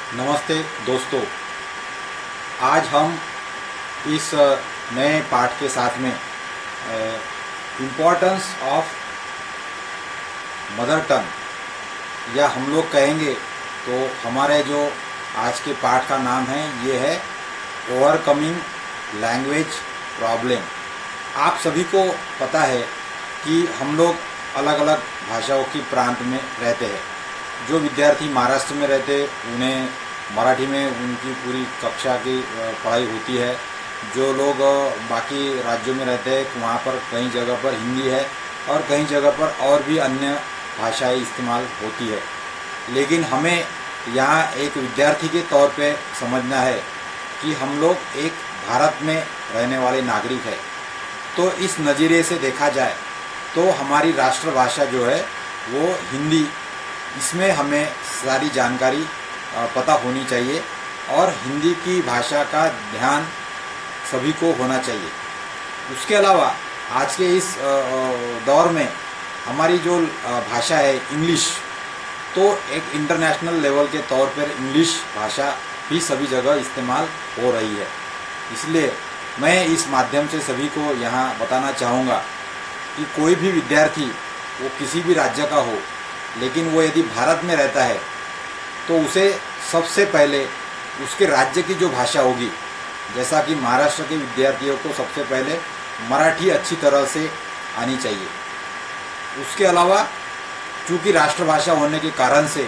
नमस्ते दोस्तों, आज हम इस नए पाठ के साथ में इम्पोर्टेंस ऑफ मदर टंग या हम लोग कहेंगे तो हमारे जो आज के पाठ का नाम है ये है ओवरकमिंग लैंग्वेज प्रॉब्लम। आप सभी को पता है कि हम लोग अलग अलग भाषाओं की प्रांत में रहते हैं। जो विद्यार्थी महाराष्ट्र में रहते उन्हें मराठी में उनकी पूरी कक्षा की पढ़ाई होती है। जो लोग बाकी राज्यों में रहते हैं वहाँ पर कई जगह पर हिंदी है और कई जगह पर और भी अन्य भाषाएं इस्तेमाल होती है। लेकिन हमें यहाँ एक विद्यार्थी के तौर पे समझना है कि हम लोग एक भारत में रहने वाले नागरिक है। तो इस नज़रिए से देखा जाए तो हमारी राष्ट्रभाषा जो है वो हिंदी, इसमें हमें सारी जानकारी पता होनी चाहिए और हिंदी की भाषा का ध्यान सभी को होना चाहिए। उसके अलावा आज के इस दौर में हमारी जो भाषा है इंग्लिश, तो एक इंटरनेशनल लेवल के तौर पर इंग्लिश भाषा भी सभी जगह इस्तेमाल हो रही है। इसलिए मैं इस माध्यम से सभी को यहाँ बताना चाहूँगा कि कोई भी विद्यार्थी वो किसी भी राज्य का हो, लेकिन वो यदि भारत में रहता है तो उसे सबसे पहले उसके राज्य की जो भाषा होगी, जैसा कि महाराष्ट्र के विद्यार्थियों को सबसे पहले मराठी अच्छी तरह से आनी चाहिए। उसके अलावा चूँकि राष्ट्रभाषा होने के कारण से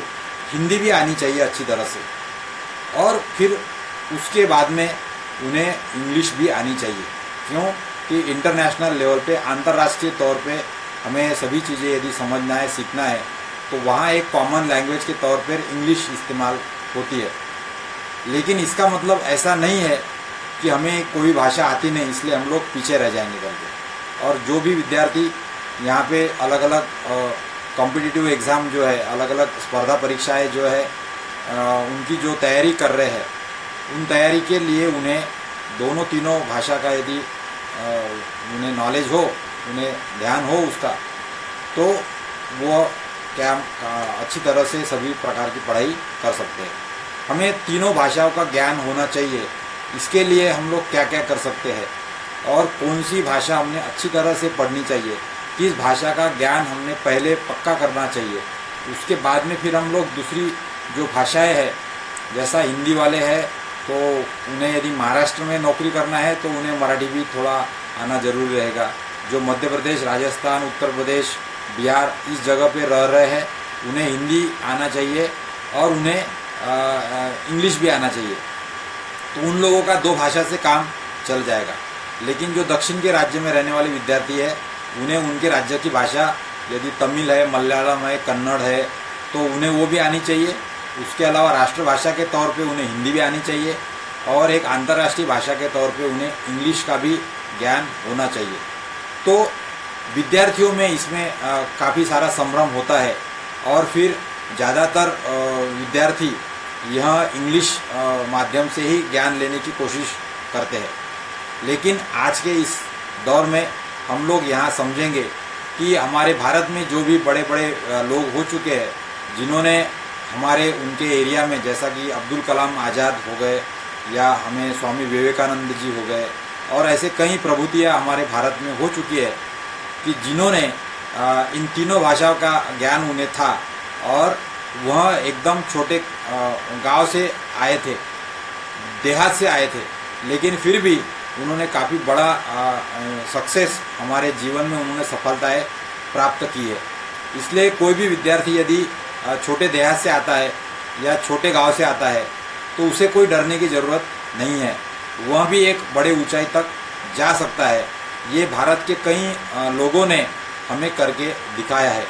हिंदी भी आनी चाहिए अच्छी तरह से, और फिर उसके बाद में उन्हें इंग्लिश भी आनी चाहिए। क्यों कि इंटरनेशनल लेवल पे, अंतर्राष्ट्रीय तौर पे हमें सभी चीज़ें यदि समझना है, सीखना है, तो वहाँ एक कॉमन लैंग्वेज के तौर पर इंग्लिश इस्तेमाल होती है। लेकिन इसका मतलब ऐसा नहीं है कि हमें कोई भाषा आती नहीं इसलिए हम लोग पीछे रह जाएंगे करके। और जो भी विद्यार्थी यहाँ पे अलग अलग कॉम्पिटिटिव एग्ज़ाम जो है, अलग अलग स्पर्धा परीक्षाएं जो है उनकी जो तैयारी कर रहे हैं, उन तैयारी के लिए उन्हें दोनों तीनों भाषा का यदि उन्हें नॉलेज हो, उन्हें ध्यान हो उसका, तो वो क्या अच्छी तरह से सभी प्रकार की पढ़ाई कर सकते हैं। हमें तीनों भाषाओं का ज्ञान होना चाहिए। इसके लिए हम लोग क्या क्या कर सकते हैं और कौन सी भाषा हमने अच्छी तरह से पढ़नी चाहिए, किस भाषा का ज्ञान हमने पहले पक्का करना चाहिए। उसके बाद में फिर हम लोग दूसरी जो भाषाएं हैं, जैसा हिंदी वाले हैं तो उन्हें यदि महाराष्ट्र में नौकरी करना है तो उन्हें मराठी भी थोड़ा आना जरूरी रहेगा। जो मध्य प्रदेश, राजस्थान, उत्तर प्रदेश, बिहार इस जगह पे रह रहे हैं उन्हें हिंदी आना चाहिए और उन्हें इंग्लिश भी आना चाहिए। तो उन लोगों का दो भाषा से काम चल जाएगा। लेकिन जो दक्षिण के राज्य में रहने वाले विद्यार्थी है उन्हें उनके राज्य की भाषा यदि तमिल है, मलयालम है, कन्नड़ है, तो उन्हें वो भी आनी चाहिए। उसके अलावा राष्ट्रभाषा के तौर पे उन्हें हिंदी भी आनी चाहिए और एक अंतर्राष्ट्रीय भाषा के तौर पे उन्हें इंग्लिश का भी ज्ञान होना चाहिए। तो विद्यार्थियों में इसमें काफ़ी सारा संभ्रम होता है और फिर ज़्यादातर विद्यार्थी यह इंग्लिश माध्यम से ही ज्ञान लेने की कोशिश करते हैं। लेकिन आज के इस दौर में हम लोग यहाँ समझेंगे कि हमारे भारत में जो भी बड़े बड़े लोग हो चुके हैं, जिन्होंने हमारे उनके एरिया में, जैसा कि अब्दुल कलाम आज़ाद हो गए या हमें स्वामी विवेकानंद जी हो गए, और ऐसे कई प्रभुतियाँ हमारे भारत में हो चुकी है कि जिन्होंने इन तीनों भाषाओं का ज्ञान उन्हें था और वह एकदम छोटे गांव से आए थे, देहात से आए थे, लेकिन फिर भी उन्होंने काफ़ी बड़ा सक्सेस हमारे जीवन में उन्होंने सफलताएं प्राप्त की है। इसलिए कोई भी विद्यार्थी यदि छोटे देहात से आता है या छोटे गांव से आता है तो उसे कोई डरने की ज़रूरत नहीं है, वह भी एक बड़े ऊंचाई तक जा सकता है। ये भारत के कई लोगों ने हमें करके दिखाया है।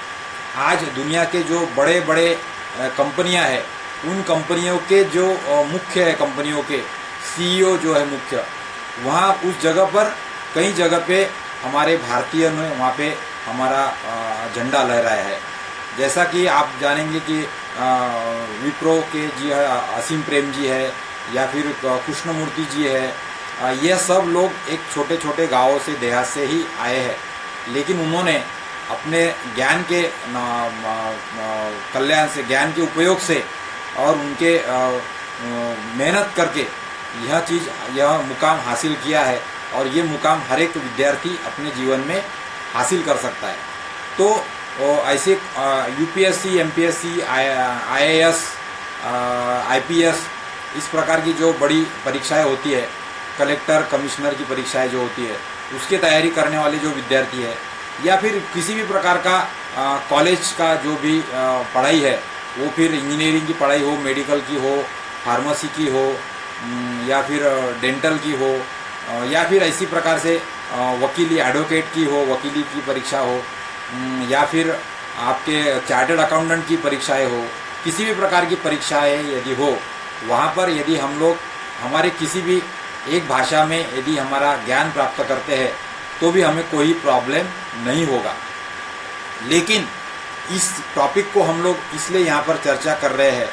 आज दुनिया के जो बड़े बड़े कंपनियां हैं, उन कंपनियों के जो मुख्य है, कंपनियों के सीईओ जो है मुख्य, वहाँ उस जगह पर कई जगह पे हमारे भारतीय ने वहाँ पे हमारा झंडा लहराया है। जैसा कि आप जानेंगे कि विप्रो के जी है, असीम प्रेम जी है, या फिर कृष्णमूर्ति जी है, यह सब लोग एक छोटे छोटे गांवों से, देहात से ही आए हैं। लेकिन उन्होंने अपने ज्ञान के कल्याण से, ज्ञान के उपयोग से और उनके मेहनत करके यह मुकाम हासिल किया है और ये मुकाम हर एक विद्यार्थी अपने जीवन में हासिल कर सकता है। तो ऐसे यूपीएससी, एमपीएससी, आईएएस, आईपीएस इस प्रकार की जो बड़ी परीक्षाएं होती है, कलेक्टर, कमिश्नर की परीक्षाएं जो होती है, उसकी तैयारी करने वाले जो विद्यार्थी है, या फिर किसी भी प्रकार का कॉलेज का जो भी पढ़ाई है, वो फिर इंजीनियरिंग की पढ़ाई हो, मेडिकल की हो, फार्मेसी की हो, या फिर डेंटल की हो, या फिर इसी प्रकार से वकीली, एडवोकेट की हो, वकीली की परीक्षा हो, या फिर आपके चार्टर्ड अकाउंटेंट की परीक्षाएं हो, किसी भी प्रकार की परीक्षाएं यदि हो, वहाँ पर यदि हम लोग हमारे किसी भी एक भाषा में यदि हमारा ज्ञान प्राप्त करते हैं तो भी हमें कोई प्रॉब्लम नहीं होगा। लेकिन इस टॉपिक को हम लोग इसलिए यहाँ पर चर्चा कर रहे हैं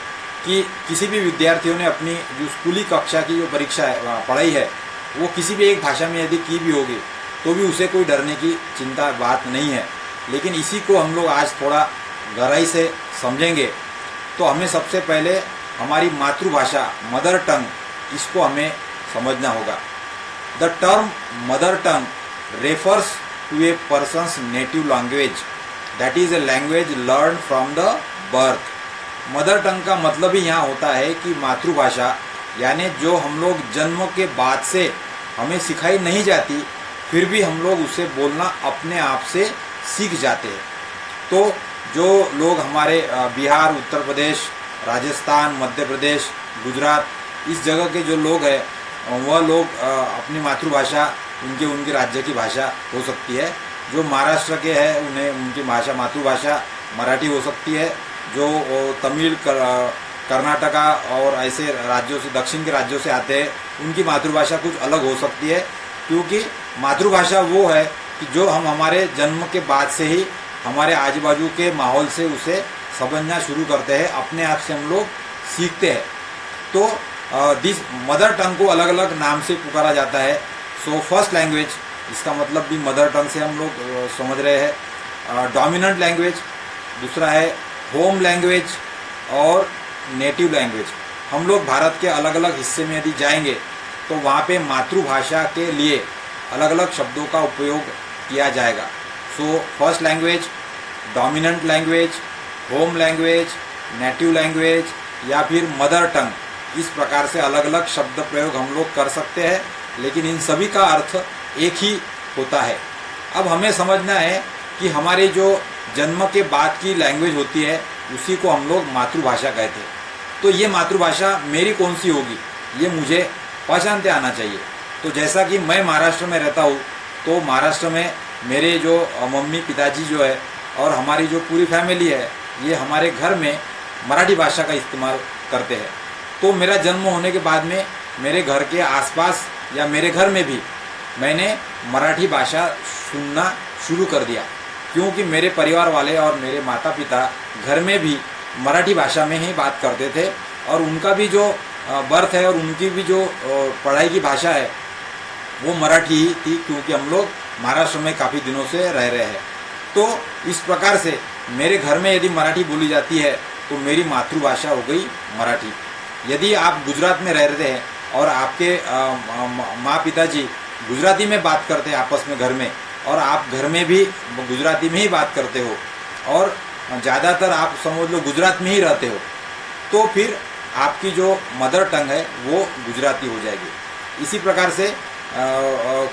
कि किसी भी विद्यार्थियों ने अपनी जो स्कूली कक्षा की जो परीक्षा है, पढ़ाई है, वो किसी भी एक भाषा में यदि की भी होगी तो भी उसे कोई डरने की चिंता बात नहीं है। लेकिन इसी को हम लोग आज थोड़ा गहराई से समझेंगे। तो हमें सबसे पहले हमारी मातृभाषा, मदर टंग, इसको हमें समझना होगा। The term mother tongue refers to a person's native language, that is a language learn from the birth. Mother tongue का मतलब ही यहाँ होता है कि मातृभाषा, यानी जो हम लोग जन्म के बाद से हमें सिखाई नहीं जाती, फिर भी हम लोग उसे बोलना अपने आप से सीख जाते हैं। तो जो लोग हमारे बिहार, उत्तर प्रदेश, राजस्थान, मध्य प्रदेश, गुजरात, इस जगह के जो लोग हैं, वह लोग अपनी मातृभाषा उनके राज्य की भाषा हो सकती है। जो महाराष्ट्र के हैं उन्हें उनकी भाषा, मातृभाषा मराठी हो सकती है। जो तमिल, कर्नाटका और ऐसे राज्यों से, दक्षिण के राज्यों से आते हैं, उनकी मातृभाषा कुछ अलग हो सकती है। क्योंकि मातृभाषा वो है कि जो हम हमारे जन्म के बाद से ही हमारे आजू बाजू के माहौल से उसे समझना शुरू करते हैं, अपने आप से हम लोग सीखते हैं। तो दिस मदर टंग को अलग अलग नाम से पुकारा जाता है। सो फर्स्ट लैंग्वेज, इसका मतलब भी मदर टंग से हम लोग समझ रहे हैं। डोमिनेंट लैंग्वेज, दूसरा है होम लैंग्वेज और नेटिव लैंग्वेज। हम लोग भारत के अलग अलग हिस्से में यदि जाएंगे तो वहाँ पे मातृभाषा के लिए अलग अलग शब्दों का उपयोग किया जाएगा। So first language, dominant language, home language, native language या फिर मदर टंग, इस प्रकार से अलग अलग शब्द प्रयोग हम लोग कर सकते हैं, लेकिन इन सभी का अर्थ एक ही होता है। अब हमें समझना है कि हमारे जो जन्म के बाद की लैंग्वेज होती है उसी को हम लोग मातृभाषा कहते हैं। तो ये मातृभाषा मेरी कौन सी होगी, ये मुझे पहचानते आना चाहिए। तो जैसा कि मैं महाराष्ट्र में रहता हूँ, तो महाराष्ट्र में मेरे जो मम्मी पिताजी जो है और हमारी जो पूरी फैमिली है, ये हमारे घर में मराठी भाषा का इस्तेमाल करते हैं। तो मेरा जन्म होने के बाद में मेरे घर के आसपास या मेरे घर में भी मैंने मराठी भाषा सुनना शुरू कर दिया, क्योंकि मेरे परिवार वाले और मेरे माता पिता घर में भी मराठी भाषा में ही बात करते थे और उनका भी जो बर्थ है और उनकी भी जो पढ़ाई की भाषा है वो मराठी ही थी, क्योंकि हम लोग महाराष्ट्र में काफ़ी दिनों से रह रहे हैं। तो इस प्रकार से मेरे घर में यदि मराठी बोली जाती है तो मेरी मातृभाषा हो गई मराठी। यदि आप गुजरात में रह रहे हैं और आपके माँ पिताजी गुजराती में बात करते हैं आपस में घर में, और आप घर में भी गुजराती में ही बात करते हो और ज़्यादातर आप समझ लो गुजरात में ही रहते हो, तो फिर आपकी जो मदर टंग है वो गुजराती हो जाएगी। इसी प्रकार से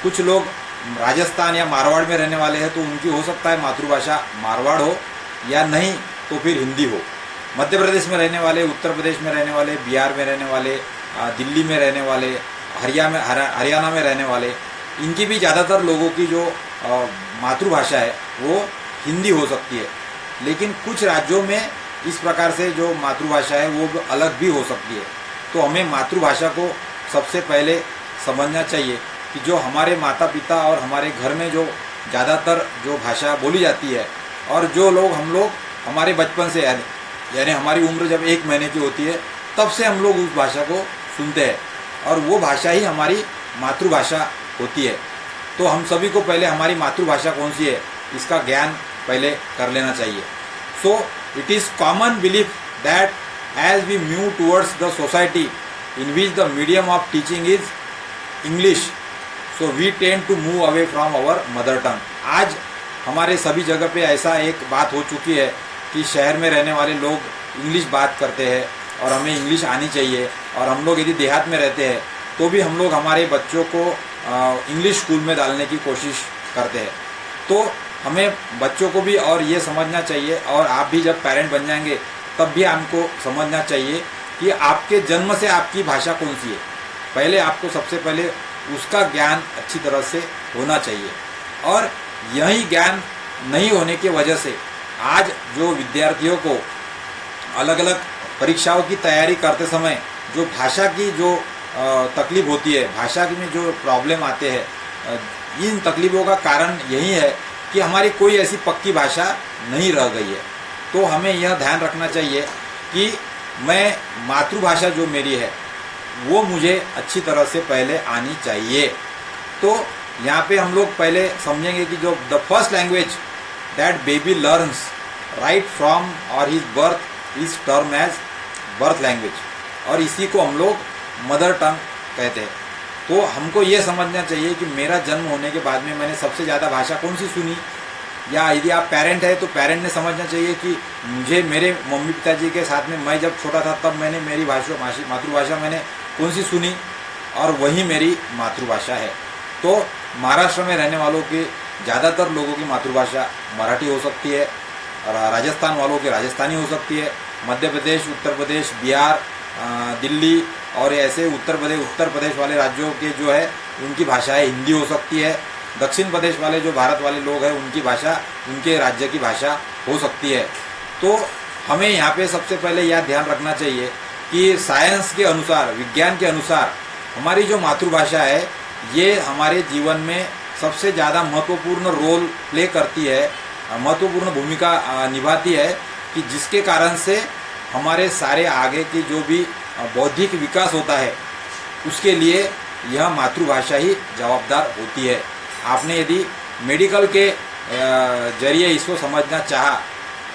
कुछ लोग राजस्थान या मारवाड़ में रहने वाले हैं, तो उनकी हो सकता है मातृभाषा मारवाड़ हो या नहीं तो फिर हिंदी हो। मध्य प्रदेश में रहने वाले, उत्तर प्रदेश में रहने वाले, बिहार में रहने वाले, दिल्ली में रहने वाले, हरियाणा में रहने वाले, इनकी भी ज़्यादातर लोगों की जो मातृभाषा है वो हिंदी हो सकती है। लेकिन कुछ राज्यों में इस प्रकार से जो मातृभाषा है वो अलग भी हो सकती है। तो हमें मातृभाषा को सबसे पहले समझना चाहिए कि जो हमारे माता पिता और हमारे घर में जो ज़्यादातर जो भाषा बोली जाती है, और जो लोग हम लोग हमारे बचपन से यानी हमारी उम्र जब 1 महीने की होती है तब से हम लोग उस भाषा को सुनते हैं और वो भाषा ही हमारी मातृभाषा होती है। तो हम सभी को पहले हमारी मातृभाषा कौन सी है इसका ज्ञान पहले कर लेना चाहिए। सो it is common belief that as we move towards the society in which the medium of teaching is English, so we tend to move away from our mother tongue. आज हमारे सभी जगह पे ऐसा एक बात हो चुकी है कि शहर में रहने वाले लोग इंग्लिश बात करते हैं और हमें इंग्लिश आनी चाहिए, और हम लोग यदि देहात में रहते हैं तो भी हम लोग हमारे बच्चों को इंग्लिश स्कूल में डालने की कोशिश करते हैं। तो हमें बच्चों को भी और ये समझना चाहिए, और आप भी जब पेरेंट बन जाएंगे तब भी हमको समझना चाहिए कि आपके जन्म से आपकी भाषा कौन सी है। पहले आपको सबसे पहले उसका ज्ञान अच्छी तरह से होना चाहिए, और यही ज्ञान नहीं होने की वजह से आज जो विद्यार्थियों को अलग अलग परीक्षाओं की तैयारी करते समय जो भाषा की जो तकलीफ होती है, भाषा में जो प्रॉब्लम आते हैं, इन तकलीफ़ों का कारण यही है कि हमारी कोई ऐसी पक्की भाषा नहीं रह गई है। तो हमें यह ध्यान रखना चाहिए कि मैं मातृभाषा जो मेरी है वो मुझे अच्छी तरह से पहले आनी चाहिए। तो यहाँ पे हम लोग पहले समझेंगे कि जो the first language that baby learns right from और his birth is term as birth language, और इसी को हम लोग मदर टंग कहते हैं। तो हमको ये समझना चाहिए कि मेरा जन्म होने के बाद में मैंने सबसे ज़्यादा भाषा कौन सी सुनी, या यदि आप पेरेंट है तो पेरेंट ने समझना चाहिए कि मुझे मेरे मम्मी पिताजी के साथ में मैं जब छोटा था तब मैंने मेरी मातृभाषा मैंने कौन सी सुनी, और वही मेरी मातृभाषा है। तो महाराष्ट्र में रहने वालों के ज़्यादातर लोगों की मातृभाषा मराठी हो सकती है, राजस्थान वालों की राजस्थानी हो सकती है, मध्य प्रदेश, उत्तर प्रदेश, बिहार, दिल्ली और ऐसे उत्तर प्रदेश वाले राज्यों के जो है उनकी भाषाएं हिंदी हो सकती है। दक्षिण प्रदेश वाले जो भारत वाले लोग हैं उनकी भाषा उनके राज्य की भाषा हो सकती है। तो हमें यहाँ पे सबसे पहले यह ध्यान रखना चाहिए कि साइंस के अनुसार, विज्ञान के अनुसार हमारी जो मातृभाषा है ये हमारे जीवन में सबसे ज़्यादा महत्वपूर्ण रोल प्ले करती है, महत्वपूर्ण भूमिका निभाती है, कि जिसके कारण से हमारे सारे आगे की जो भी बौद्धिक विकास होता है उसके लिए यह मातृभाषा ही जवाबदार होती है। आपने यदि मेडिकल के जरिए इसको समझना चाहा,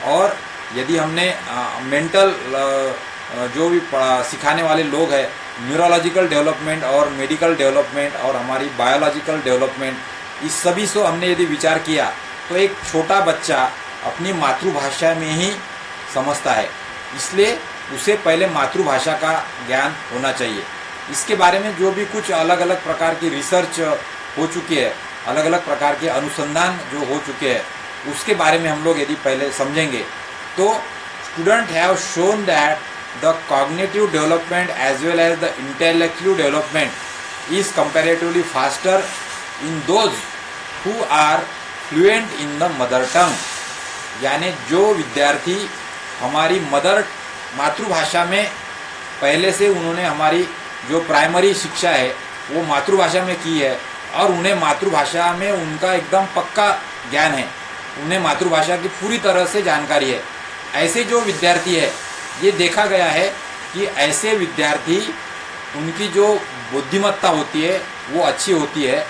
और यदि हमने मेंटल जो भी सिखाने वाले लोग हैं, न्यूरोलॉजिकल डेवलपमेंट और मेडिकल डेवलपमेंट और हमारी बायोलॉजिकल डेवलपमेंट, इस सभी से हमने यदि विचार किया तो एक छोटा बच्चा अपनी मातृभाषा में ही समझता है, इसलिए उसे पहले मातृभाषा का ज्ञान होना चाहिए। इसके बारे में जो भी कुछ अलग अलग प्रकार की रिसर्च हो चुकी है, अलग अलग प्रकार के अनुसंधान जो हो चुके हैं, उसके बारे में हम लोग यदि पहले समझेंगे तो student have shown that the cognitive development as well as the intellectual development is comparatively faster in those who are fluent in the mother tongue. यानी जो विद्यार्थी हमारी मातृभाषा में पहले से उन्होंने हमारी जो प्राइमरी शिक्षा है वो मातृभाषा में की है, और उन्हें मातृभाषा में उनका एकदम पक्का ज्ञान है, उन्हें मातृभाषा की पूरी तरह से जानकारी है, ऐसे जो विद्यार्थी है, ये देखा गया है कि ऐसे विद्यार्थी उनकी जो बुद्धिमत्ता होती है वो अच्छी होती है,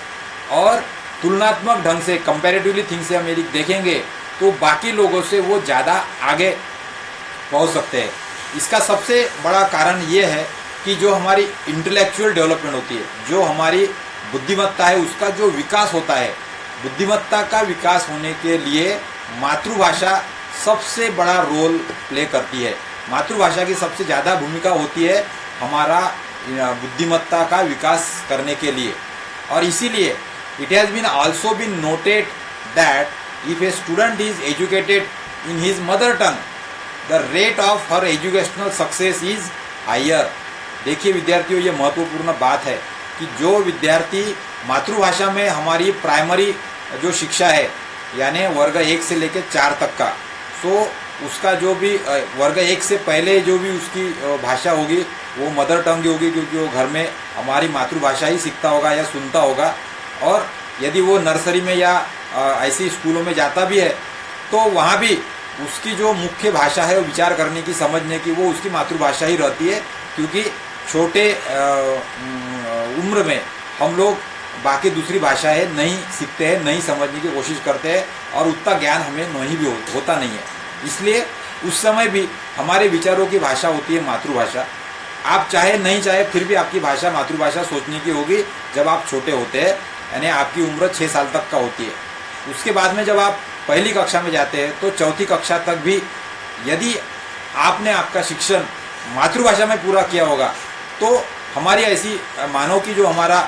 और तुलनात्मक ढंग से कंपैरेटिवली थिंग से हम यदि देखेंगे तो बाकी लोगों से वो ज़्यादा आगे पहुंच सकते हैं। इसका सबसे बड़ा कारण ये है कि जो हमारी इंटेलेक्चुअल डेवलपमेंट होती है, जो हमारी बुद्धिमत्ता है, उसका जो विकास होता है, बुद्धिमत्ता का विकास होने के लिए मातृभाषा सबसे बड़ा रोल प्ले करती है। मातृभाषा की सबसे ज़्यादा भूमिका होती है हमारा बुद्धिमत्ता का विकास करने के लिए, और इसीलिए it has been also been noted that if a student is educated in his mother tongue the rate of her educational success is higher. देखिए विद्यार्थियों, ये महत्वपूर्ण बात है कि जो विद्यार्थी मातृभाषा में हमारी प्राइमरी जो शिक्षा है, यानी वर्ग 1 से लेकर 4 तक का, सो उसका जो भी वर्ग 1 से पहले जो भी उसकी भाषा होगी वो मदर टंग होगी, क्योंकि वो घर में हमारी मातृभाषा ही सीखता होगा या सुनता होगा। और यदि वो नर्सरी में या ऐसी स्कूलों में जाता भी है तो वहाँ भी उसकी जो मुख्य भाषा है वो विचार करने की, समझने की, वो उसकी मातृभाषा ही रहती है, क्योंकि छोटे उम्र में हम लोग बाकी दूसरी भाषाएं नहीं सीखते हैं, नहीं समझने की कोशिश करते हैं, और उतना ज्ञान हमें नहीं भी होता नहीं है। इसलिए उस समय भी हमारे विचारों की भाषा होती है मातृभाषा, आप चाहे नहीं चाहे फिर भी आपकी भाषा मातृभाषा सोचने की होगी जब आप छोटे होते हैं, यानी आपकी उम्र 6 साल तक का होती है। उसके बाद में जब आप पहली कक्षा में जाते हैं तो चौथी कक्षा तक भी यदि आपने आपका शिक्षण मातृभाषा में पूरा किया होगा तो हमारी ऐसी मानव की जो हमारा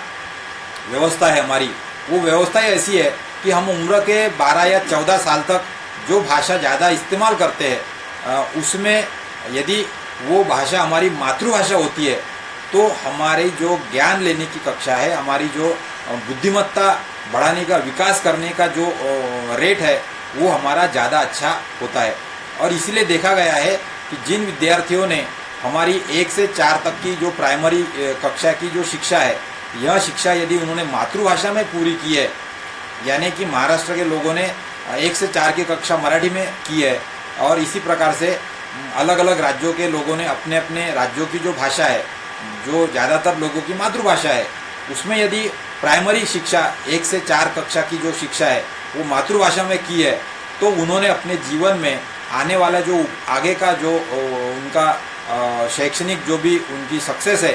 व्यवस्था है, हमारी वो व्यवस्था ही ऐसी है कि हम उम्र के 12 या 14 साल तक जो भाषा ज़्यादा इस्तेमाल करते हैं उसमें यदि वो भाषा हमारी मातृभाषा होती है तो हमारी जो ज्ञान लेने की कक्षा है, हमारी जो बुद्धिमत्ता बढ़ाने का, विकास करने का जो रेट है वो हमारा ज़्यादा अच्छा होता है। और इसलिए देखा गया है कि जिन विद्यार्थियों ने हमारी 1 से 4 तक की जो प्राइमरी कक्षा की जो शिक्षा है, यह शिक्षा यदि उन्होंने मातृभाषा में पूरी की है, यानी कि महाराष्ट्र के लोगों ने 1 से 4 की कक्षा मराठी में की है और इसी प्रकार से अलग अलग राज्यों के लोगों ने अपने अपने राज्यों की जो भाषा है, जो ज़्यादातर लोगों की मातृभाषा है, उसमें यदि प्राइमरी शिक्षा 1 से 4 कक्षा की जो शिक्षा है वो मातृभाषा में की है तो उन्होंने अपने जीवन में आने वाला जो आगे का जो उनका शैक्षणिक जो भी उनकी सक्सेस है,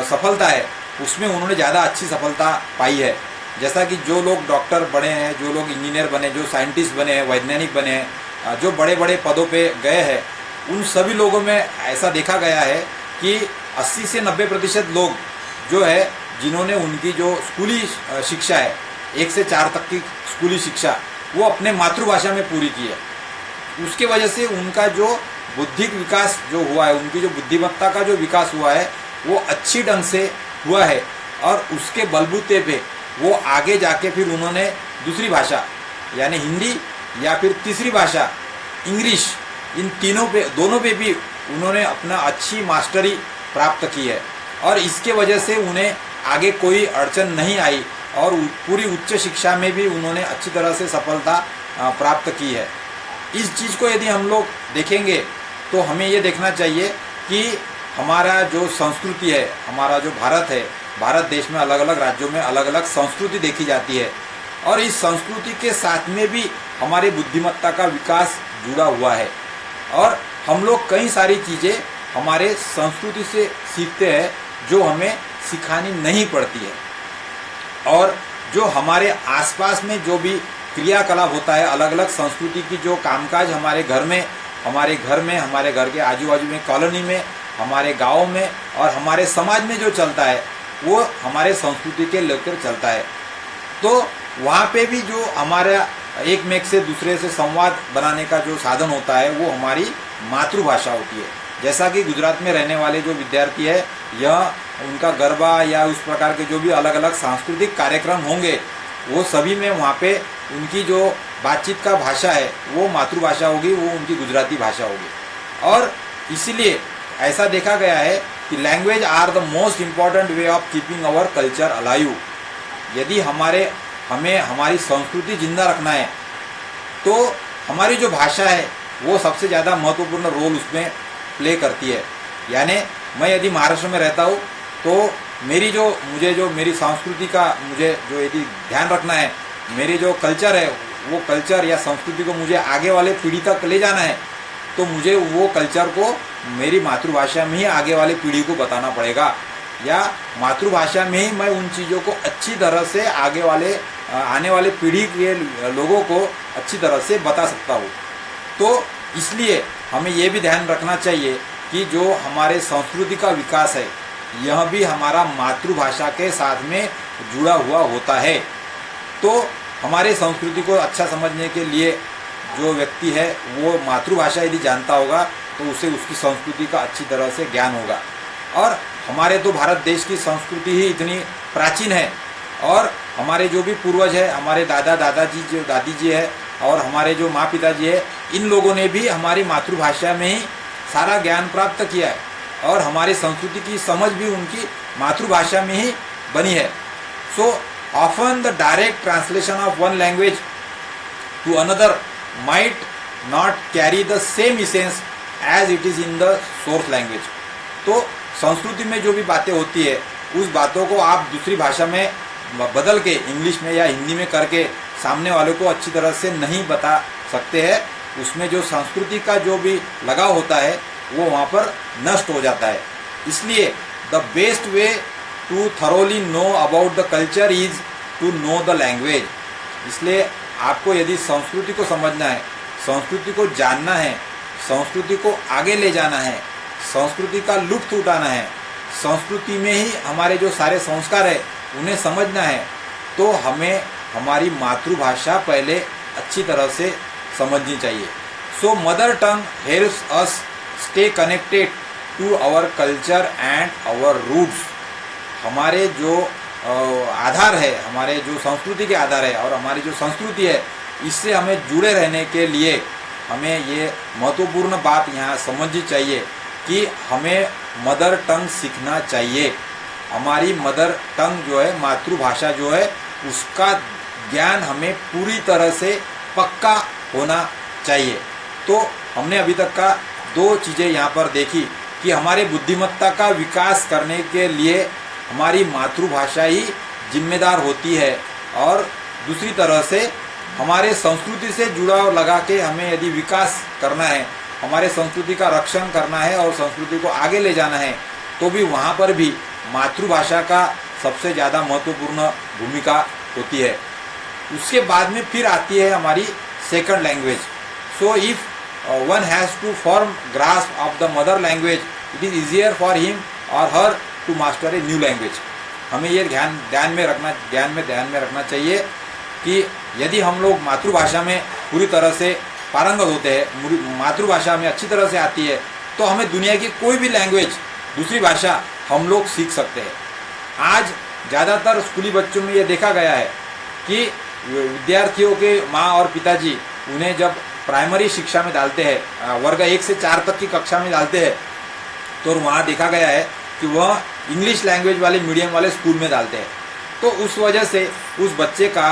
सफलता है, उसमें उन्होंने ज़्यादा अच्छी सफलता पाई है। जैसा कि जो लोग डॉक्टर बने हैं, जो लोग इंजीनियर बने, जो साइंटिस्ट बने हैं, वैज्ञानिक बने हैं, जो बड़े बड़े पदों पे गए हैं, उन सभी लोगों में ऐसा देखा गया है कि 80 से 90% लोग जो है जिन्होंने उनकी जो स्कूली शिक्षा है 1 से 4 तक की स्कूली शिक्षा वो अपने मातृभाषा में पूरी की है। उसके वजह से उनका जो बौद्धिक विकास जो हुआ है, उनकी जो बुद्धिमत्ता का जो विकास हुआ है वो अच्छी ढंग से हुआ है और उसके बलबूते पे वो आगे जाके फिर उन्होंने दूसरी भाषा यानी हिंदी या फिर तीसरी भाषा इंग्लिश, इन तीनों पे दोनों पे भी उन्होंने अपना अच्छी मास्टरी प्राप्त की है और इसके वजह से उन्हें आगे कोई अड़चन नहीं आई और पूरी उच्च शिक्षा में भी उन्होंने अच्छी तरह से सफलता प्राप्त की है। इस चीज़ को यदि हम लोग देखेंगे तो हमें ये देखना चाहिए कि हमारा जो संस्कृति है, हमारा जो भारत है, भारत देश में अलग अलग राज्यों में अलग अलग संस्कृति देखी जाती है और इस संस्कृति के साथ में भी हमारी बुद्धिमत्ता का विकास जुड़ा हुआ है और हम लोग कई सारी चीज़ें हमारे संस्कृति से सीखते हैं जो हमें सिखानी नहीं पड़ती है और जो हमारे आसपास में जो भी क्रियाकलाप होता है, अलग अलग संस्कृति की जो कामकाज हमारे घर में, हमारे घर के आजू बाजू में, कॉलोनी में, हमारे गाँव में और हमारे समाज में जो चलता है वो हमारे संस्कृति के लेकर चलता है। तो वहाँ पे भी जो हमारा एक में से दूसरे से संवाद बनाने का जो साधन होता है वो हमारी मातृभाषा होती है। जैसा कि गुजरात में रहने वाले जो विद्यार्थी है, यह उनका गरबा या उस प्रकार के जो भी अलग अलग सांस्कृतिक कार्यक्रम होंगे वो सभी में वहाँ पे उनकी जो बातचीत का भाषा है वो मातृभाषा होगी, वो उनकी गुजराती भाषा होगी। और इसीलिए ऐसा देखा गया है कि language are the most important way of keeping our culture alive. यदि हमें हमारी संस्कृति जिंदा रखना है तो हमारी जो भाषा है वो सबसे ज़्यादा महत्वपूर्ण रोल उसमें प्ले करती है। यानी मैं यदि महाराष्ट्र में रहता हूँ तो मुझे जो मेरी संस्कृति का मुझे जो यदि ध्यान रखना है, मेरी जो कल्चर है वो कल्चर या संस्कृति को मुझे आगे वाले पीढ़ी तक ले जाना है तो मुझे वो कल्चर को मेरी मातृभाषा में ही आगे वाले पीढ़ी को बताना पड़ेगा या मातृभाषा में ही मैं उन चीज़ों को अच्छी तरह से आने वाले पीढ़ी के लोगों को अच्छी तरह से बता सकता हूँ। तो इसलिए हमें ये भी ध्यान रखना चाहिए कि जो हमारे संस्कृति का विकास है यह भी हमारा मातृभाषा के साथ में जुड़ा हुआ होता है। तो हमारे संस्कृति को अच्छा समझने के लिए जो व्यक्ति है वो मातृभाषा यदि जानता होगा तो उसे उसकी संस्कृति का अच्छी तरह से ज्ञान होगा। और हमारे तो भारत देश की संस्कृति ही इतनी प्राचीन है और हमारे जो भी पूर्वज है, हमारे दादाजी जो दादी जी है और हमारे जो माँ पिताजी है, इन लोगों ने भी हमारी मातृभाषा में ही सारा ज्ञान प्राप्त किया है और हमारी संस्कृति की समझ भी उनकी मातृभाषा में ही बनी है। So often the direct translation of one language to another might not carry the same essence as it is in the source language. तो संस्कृति में जो भी बातें होती है उस बातों को आप दूसरी भाषा में बदल के इंग्लिश में या हिंदी में करके सामने वाले को अच्छी तरह से नहीं बता सकते हैं। उसमें जो संस्कृति का जो भी लगाव होता है वो वहाँ पर नष्ट हो जाता है। इसलिए the best way to thoroughly know about the culture is to know the language. इसलिए आपको यदि संस्कृति को समझना है, संस्कृति को जानना है, संस्कृति को आगे ले जाना है, संस्कृति का लुत्फ उठाना है, संस्कृति में ही हमारे जो सारे संस्कार है उन्हें समझना है, तो हमें हमारी मातृभाषा पहले अच्छी तरह से समझनी चाहिए। So mother tongue helps us stay connected to our culture and our roots. हमारे जो आधार है, हमारे जो संस्कृति के आधार है और हमारी जो संस्कृति है, इससे हमें जुड़े रहने के लिए हमें ये महत्वपूर्ण बात यहाँ समझनी चाहिए कि हमें मदर टंग सीखना चाहिए। हमारी मदर टंग जो है, मातृभाषा जो है, उसका ज्ञान हमें पूरी तरह से पक्का होना चाहिए। तो हमने अभी तक का दो चीज़ें यहाँ पर देखी कि हमारे बुद्धिमत्ता का विकास करने के लिए हमारी मातृभाषा ही जिम्मेदार होती है, और दूसरी तरह से हमारे संस्कृति से जुड़ाव लगा के हमें यदि विकास करना है, हमारे संस्कृति का रक्षण करना है और संस्कृति को आगे ले जाना है, तो भी वहाँ पर भी मातृभाषा का सबसे ज़्यादा महत्वपूर्ण भूमिका होती है। उसके बाद में फिर आती है हमारी second language. So if one has to form grasp of the mother language, it is easier for him or her to master a new language. हमें ये ध्यान में रखना चाहिए कि यदि हम लोग मातृभाषा में पूरी तरह से पारंगत होते हैं, मातृभाषा हमें अच्छी तरह से आती है, तो हमें दुनिया की कोई भी लैंग्वेज, दूसरी भाषा हम लोग सीख सकते हैं। आज ज़्यादातर स्कूली बच्चों में ये देखा गया है कि विद्यार्थियों के माँ और पिताजी उन्हें जब प्राइमरी शिक्षा में डालते हैं, वर्ग 1 से 4 तक की कक्षा में डालते हैं, तो वहाँ देखा गया है कि वह इंग्लिश लैंग्वेज वाले मीडियम वाले स्कूल में डालते हैं। तो उस वजह से उस बच्चे का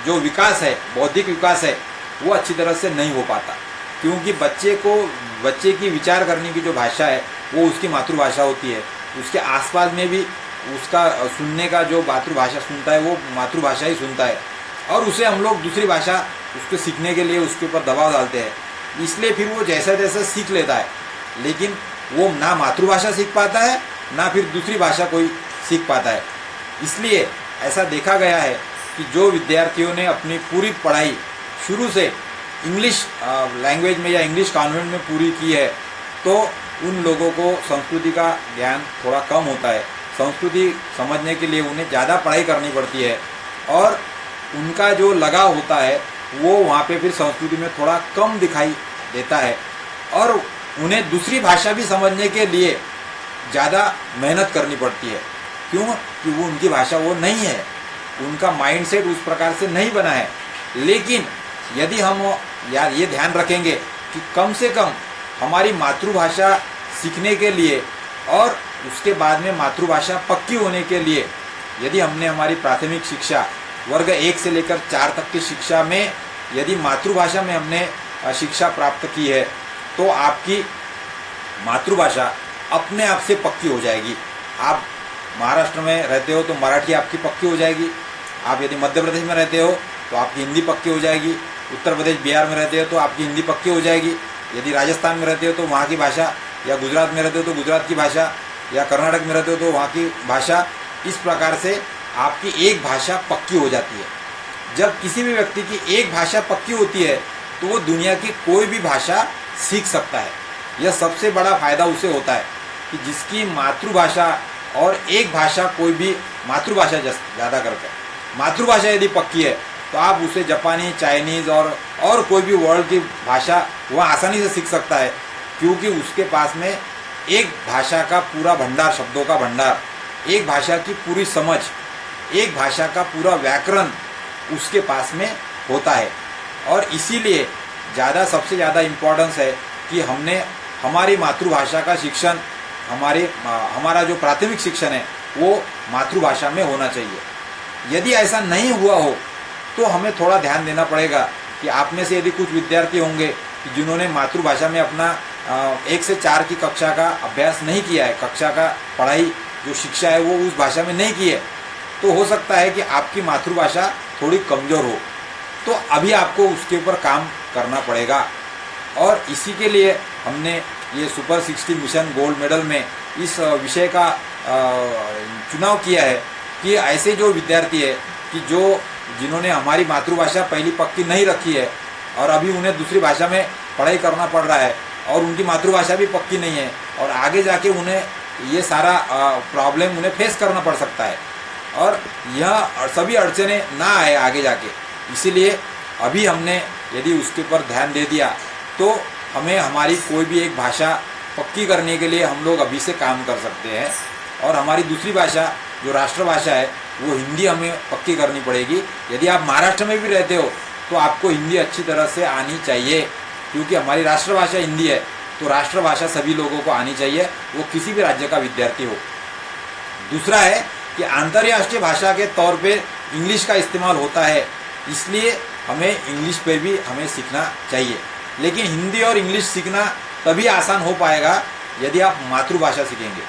जो विकास है, बौद्धिक विकास है, वो अच्छी तरह से नहीं हो पाता, क्योंकि बच्चे की विचार करने की जो भाषा है वो उसकी मातृभाषा होती है। उसके आसपास में भी उसका सुनने का जो मातृभाषा सुनता है वो मातृभाषा ही सुनता है, और उसे हम लोग दूसरी भाषा उसको सीखने के लिए उसके ऊपर दबाव डालते हैं। इसलिए फिर वो जैसा तैसा सीख लेता है, लेकिन वो ना मातृभाषा सीख पाता है ना फिर दूसरी भाषा कोई सीख पाता है। इसलिए ऐसा देखा गया है कि जो विद्यार्थियों ने अपनी पूरी पढ़ाई शुरू से इंग्लिश लैंग्वेज में या इंग्लिश कॉन्वेंट में पूरी की है, तो उन लोगों को संस्कृति का ज्ञान थोड़ा कम होता है। संस्कृति समझने के लिए उन्हें ज़्यादा पढ़ाई करनी पड़ती है, और उनका जो लगाव होता है वो वहाँ पे फिर संस्कृति में थोड़ा कम दिखाई देता है, और उन्हें दूसरी भाषा भी समझने के लिए ज़्यादा मेहनत करनी पड़ती है। क्यों? कि वो उनकी भाषा वो नहीं है, उनका माइंडसेट उस प्रकार से नहीं बना है। लेकिन यदि हम यार ये ध्यान रखेंगे कि कम से कम हमारी मातृभाषा सीखने के लिए और उसके बाद में मातृभाषा पक्की होने के लिए यदि हमने हमारी प्राथमिक शिक्षा वर्ग 1 से लेकर 4 तक की शिक्षा में यदि मातृभाषा में हमने शिक्षा प्राप्त की है, तो आपकी मातृभाषा अपने आप से पक्की हो जाएगी। आप महाराष्ट्र में रहते हो तो मराठी आपकी पक्की हो जाएगी, आप यदि मध्य प्रदेश में रहते हो तो आपकी हिंदी पक्की हो जाएगी, उत्तर प्रदेश बिहार में रहते हो तो आपकी हिंदी पक्की हो जाएगी, यदि राजस्थान में रहते हो तो वहाँ की भाषा, या गुजरात में रहते हो तो गुजरात की भाषा, या कर्नाटक में रहते हो तो वहाँ की भाषा। इस प्रकार से आपकी एक भाषा पक्की हो जाती है। जब किसी भी व्यक्ति की एक भाषा पक्की होती है तो वो दुनिया की कोई भी भाषा सीख सकता है। यह सबसे बड़ा फायदा उसे होता है कि जिसकी मातृभाषा और एक भाषा, कोई भी मातृभाषा ज़्यादा करके मातृभाषा यदि पक्की है तो आप उसे जापानी, चाइनीज़ और कोई भी वर्ल्ड की भाषा वह आसानी से सीख सकता है, क्योंकि उसके पास में एक भाषा का पूरा भंडार, शब्दों का भंडार, एक भाषा की पूरी समझ, एक भाषा का पूरा व्याकरण उसके पास में होता है। और इसीलिए सबसे ज़्यादा इम्पोर्टेंस है कि हमने हमारी मातृभाषा का शिक्षण, हमारा जो प्राथमिक शिक्षण है वो मातृभाषा में होना चाहिए। यदि ऐसा नहीं हुआ हो तो हमें थोड़ा ध्यान देना पड़ेगा कि आप में से यदि कुछ विद्यार्थी होंगे कि जिन्होंने मातृभाषा में अपना 1 से 4 की कक्षा का अभ्यास नहीं किया है, कक्षा का पढ़ाई जो शिक्षा है वो उस भाषा में नहीं की है, तो हो सकता है कि आपकी मातृभाषा थोड़ी कमज़ोर हो, तो अभी आपको उसके ऊपर काम करना पड़ेगा। और इसी के लिए हमने ये सुपर 60 मिशन गोल्ड मेडल में इस विषय का चुनाव किया है कि ऐसे जो विद्यार्थी है कि जिन्होंने हमारी मातृभाषा पहली पक्की नहीं रखी है और अभी उन्हें दूसरी भाषा में पढ़ाई करना पड़ रहा है और उनकी मातृभाषा भी पक्की नहीं है और आगे जाके उन्हें ये सारा प्रॉब्लम उन्हें फेस करना पड़ सकता है और यह सभी अड़चने ना आए आगे जाके। इसीलिए अभी हमने यदि उसके ऊपर ध्यान दे दिया तो हमें हमारी कोई भी एक भाषा पक्की करने के लिए हम लोग अभी से काम कर सकते हैं और हमारी दूसरी भाषा जो राष्ट्रभाषा है वो हिंदी हमें पक्की करनी पड़ेगी। यदि आप महाराष्ट्र में भी रहते हो तो आपको हिंदी अच्छी तरह से आनी चाहिए क्योंकि हमारी राष्ट्रभाषा हिंदी है, तो राष्ट्रभाषा सभी लोगों को आनी चाहिए, वो किसी भी राज्य का विद्यार्थी हो। दूसरा है कि अंतर्राष्ट्रीय भाषा के तौर पे इंग्लिश का इस्तेमाल होता है, इसलिए हमें इंग्लिश पे भी हमें सीखना चाहिए। लेकिन हिंदी और इंग्लिश सीखना तभी आसान हो पाएगा यदि आप मातृभाषा सीखेंगे।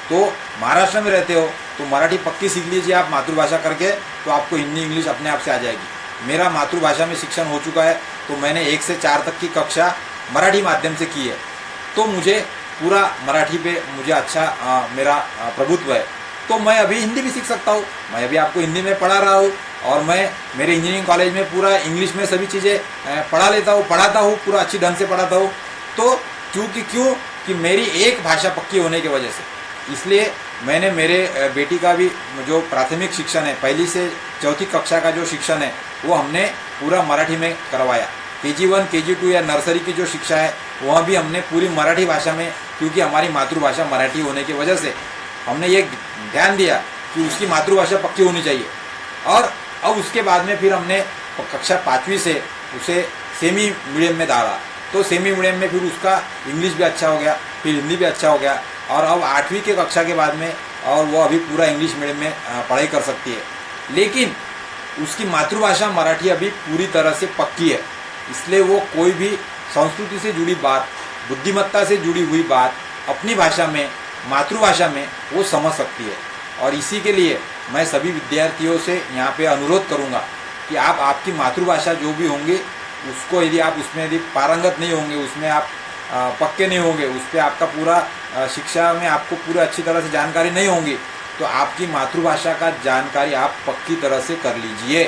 तो महाराष्ट्र में रहते हो तो मराठी पक्की सीख लीजिए आप मातृभाषा करके, तो आपको हिंदी इंग्लिश अपने आप से आ जाएगी। मेरा मातृभाषा में शिक्षण हो चुका है, तो मैंने 1 से 4 तक की कक्षा मराठी माध्यम से की है, तो मुझे पूरा मराठी पे मुझे अच्छा मेरा प्रभुत्व है। तो मैं अभी हिंदी भी सीख सकता हूँ, मैं अभी आपको हिंदी में पढ़ा रहा हूँ और मैं मेरे इंजीनियरिंग कॉलेज में पूरा इंग्लिश में सभी चीज़ें पढ़ाता हूँ पूरा अच्छी ढंग से पढ़ाता हूँ। तो क्यों कि मेरी एक भाषा पक्की होने की वजह से, इसलिए मैंने मेरे बेटी का भी जो प्राथमिक शिक्षण है 1 से 4 कक्षा का जो शिक्षण है वो हमने पूरा मराठी में करवाया। KG1 KG2 या नर्सरी की जो शिक्षा है वह भी हमने पूरी मराठी भाषा में, क्योंकि हमारी मातृभाषा मराठी होने की वजह से हमने ये ध्यान दिया कि उसकी मातृभाषा पक्की होनी चाहिए। और अब उसके बाद में फिर हमने कक्षा 5वीं से उसे सेमी मीडियम में डाला, तो सेमी मीडियम में फिर उसका इंग्लिश भी अच्छा हो गया, फिर हिंदी भी अच्छा हो गया और अब 8वीं के कक्षा के बाद में और वो अभी पूरा इंग्लिश मीडियम में पढ़ाई कर सकती है। लेकिन उसकी मातृभाषा मराठी अभी पूरी तरह से पक्की है, इसलिए वो कोई भी संस्कृति से जुड़ी बात, बुद्धिमत्ता से जुड़ी हुई बात अपनी भाषा में, मातृभाषा में वो समझ सकती है। और इसी के लिए मैं सभी विद्यार्थियों से यहाँ पे अनुरोध करूँगा कि आप आपकी मातृभाषा जो भी होंगे उसको, यदि आप उसमें यदि पारंगत नहीं होंगे, उसमें आप पक्के नहीं होंगे, उस पर आपका पूरा शिक्षा में आपको पूरा अच्छी तरह से जानकारी नहीं होंगी, तो आपकी मातृभाषा का जानकारी आप पक्की तरह से कर लीजिए।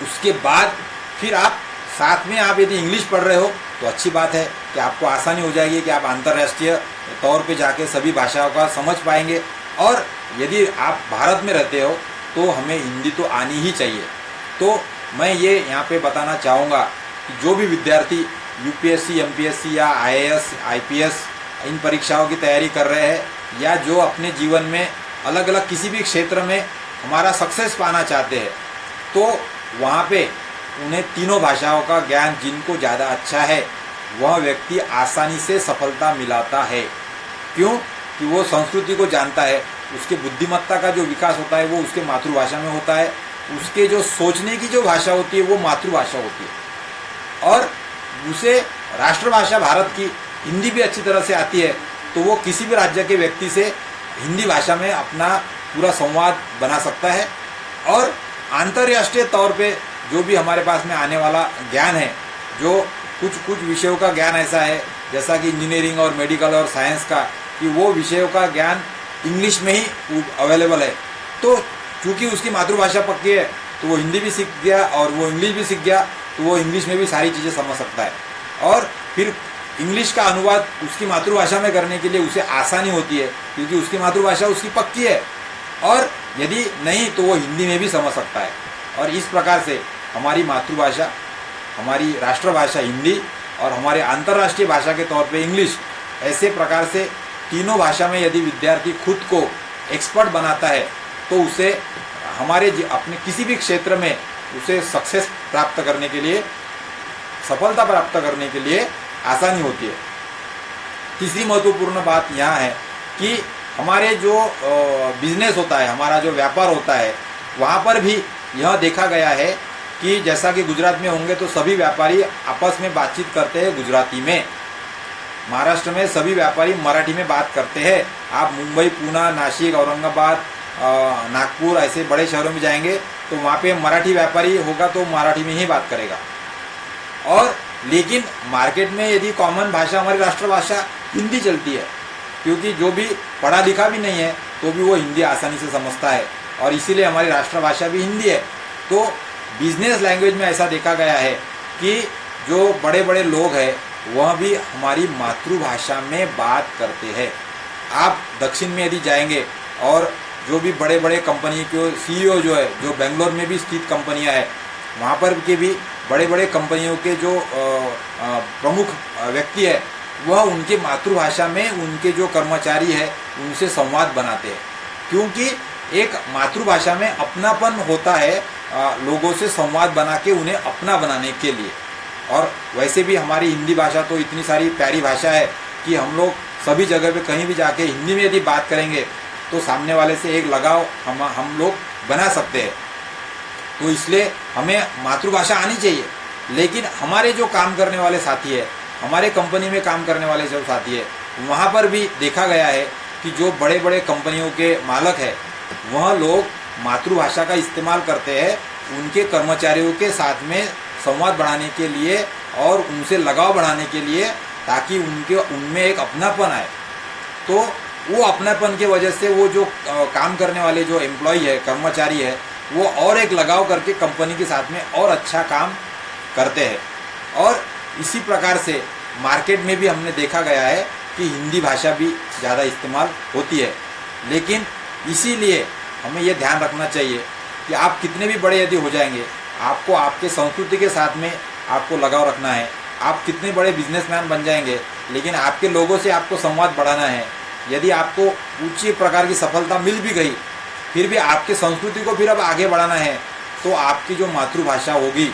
उसके बाद फिर आप साथ में आप यदि इंग्लिश पढ़ रहे हो तो अच्छी बात है कि आपको आसानी हो जाएगी कि आप अंतर्राष्ट्रीय तौर पे जाके सभी भाषाओं का समझ पाएंगे। और यदि आप भारत में रहते हो तो हमें हिंदी तो आनी ही चाहिए। तो मैं ये यहाँ पे बताना चाहूँगा कि जो भी विद्यार्थी UPSC MPSC या IAS IPS इन परीक्षाओं की तैयारी कर रहे हैं या जो अपने जीवन में अलग अलग किसी भी क्षेत्र में हमारा सक्सेस पाना चाहते हैं, तो वहाँ पे उन्हें तीनों भाषाओं का ज्ञान जिनको ज़्यादा अच्छा है वह व्यक्ति आसानी से सफलता मिलाता है। क्यों कि वो संस्कृति को जानता है, उसके बुद्धिमत्ता का जो विकास होता है वो उसके मातृभाषा में होता है, उसके जो सोचने की जो भाषा होती है वो मातृभाषा होती है, और उसे राष्ट्रभाषा भारत की हिंदी भी अच्छी तरह से आती है, तो वो किसी भी राज्य के व्यक्ति से हिंदी भाषा में अपना पूरा संवाद बना सकता है। और अंतर्राष्ट्रीय तौर पे जो भी हमारे पास में आने वाला ज्ञान है, जो कुछ विषयों का ज्ञान ऐसा है जैसा कि इंजीनियरिंग और मेडिकल और साइंस का, कि वो विषयों का ज्ञान इंग्लिश में ही अवेलेबल है। तो चूँकि उसकी मातृभाषा पक्की है तो वो हिंदी भी सीख गया और वो इंग्लिश भी सीख गया, तो वो इंग्लिश में भी सारी चीज़ें समझ सकता है। और फिर इंग्लिश का अनुवाद उसकी मातृभाषा में करने के लिए उसे आसानी होती है क्योंकि उसकी मातृभाषा उसकी पक्की है, और यदि नहीं तो वो हिंदी में भी समझ सकता है। और इस प्रकार से हमारी मातृभाषा, हमारी राष्ट्रभाषा हिंदी और हमारे अंतर्राष्ट्रीय भाषा के तौर पे इंग्लिश, ऐसे प्रकार से तीनों भाषा में यदि विद्यार्थी खुद को एक्सपर्ट बनाता है तो उसे हमारे अपने किसी भी क्षेत्र में उसे सक्सेस प्राप्त करने के लिए, सफलता प्राप्त करने के लिए आसानी होती है। तीसरी महत्वपूर्ण बात यहाँ है कि हमारे जो बिजनेस होता है, हमारा जो व्यापार होता है, वहाँ पर भी यह देखा गया है कि जैसा कि गुजरात में होंगे तो सभी व्यापारी आपस में बातचीत करते हैं गुजराती में, महाराष्ट्र में सभी व्यापारी मराठी में बात करते हैं। आप मुंबई, पूना, नासिक, औरंगाबाद, नागपुर ऐसे बड़े शहरों में जाएंगे तो वहाँ पे मराठी व्यापारी होगा तो मराठी में ही बात करेगा। और लेकिन मार्केट में यदि कॉमन भाषा हमारी राष्ट्रभाषा हिंदी चलती है, क्योंकि जो भी पढ़ा लिखा भी नहीं है तो भी वो हिंदी आसानी से समझता है, और इसीलिए हमारी राष्ट्रभाषा भी हिंदी है। तो बिजनेस लैंग्वेज में ऐसा देखा गया है कि जो बड़े बड़े लोग हैं वह भी हमारी मातृभाषा में बात करते हैं। आप दक्षिण में यदि जाएंगे और जो भी बड़े बड़े कंपनी के सीईओ जो है, जो बेंगलोर में भी स्थित कंपनियां हैं, वहाँ पर के भी बड़े बड़े कंपनियों के जो प्रमुख व्यक्ति है वह उनकी मातृभाषा में उनके जो कर्मचारी है उनसे संवाद बनाते हैं, क्योंकि एक मातृभाषा में अपनापन होता है लोगों से संवाद बना के उन्हें अपना बनाने के लिए। और वैसे भी हमारी हिंदी भाषा तो इतनी सारी प्यारी भाषा है कि हम लोग सभी जगह पे कहीं भी जाके हिंदी में यदि बात करेंगे तो सामने वाले से एक लगाव हम लोग बना सकते हैं। तो इसलिए हमें मातृभाषा आनी चाहिए। लेकिन हमारे जो काम करने वाले साथी है, हमारे कंपनी में काम करने वाले जो साथी है, वहाँ पर भी देखा गया है कि जो बड़े बड़े कंपनियों के मालक है वह लोग मातृभाषा का इस्तेमाल करते हैं उनके कर्मचारियों के साथ में संवाद बढ़ाने के लिए और उनसे लगाव बढ़ाने के लिए, ताकि उनमें एक अपनापन आए। तो वो अपनापन की वजह से वो जो काम करने वाले जो एम्प्लॉय है, कर्मचारी है, वो और एक लगाव करके कंपनी के साथ में और अच्छा काम करते हैं। और इसी प्रकार से मार्केट में भी हमने देखा गया है कि हिंदी भाषा भी ज़्यादा इस्तेमाल होती है। लेकिन इसीलिए हमें ये ध्यान रखना चाहिए कि आप कितने भी बड़े यदि हो जाएंगे, आपको आपके संस्कृति के साथ में आपको लगाव रखना है। आप कितने बड़े बिजनेसमैन बन जाएंगे, लेकिन आपके लोगों से आपको संवाद बढ़ाना है। यदि आपको ऊंची प्रकार की सफलता मिल भी गई, फिर भी आपके संस्कृति को फिर अब आगे बढ़ाना है, तो आपकी जो मातृभाषा होगी,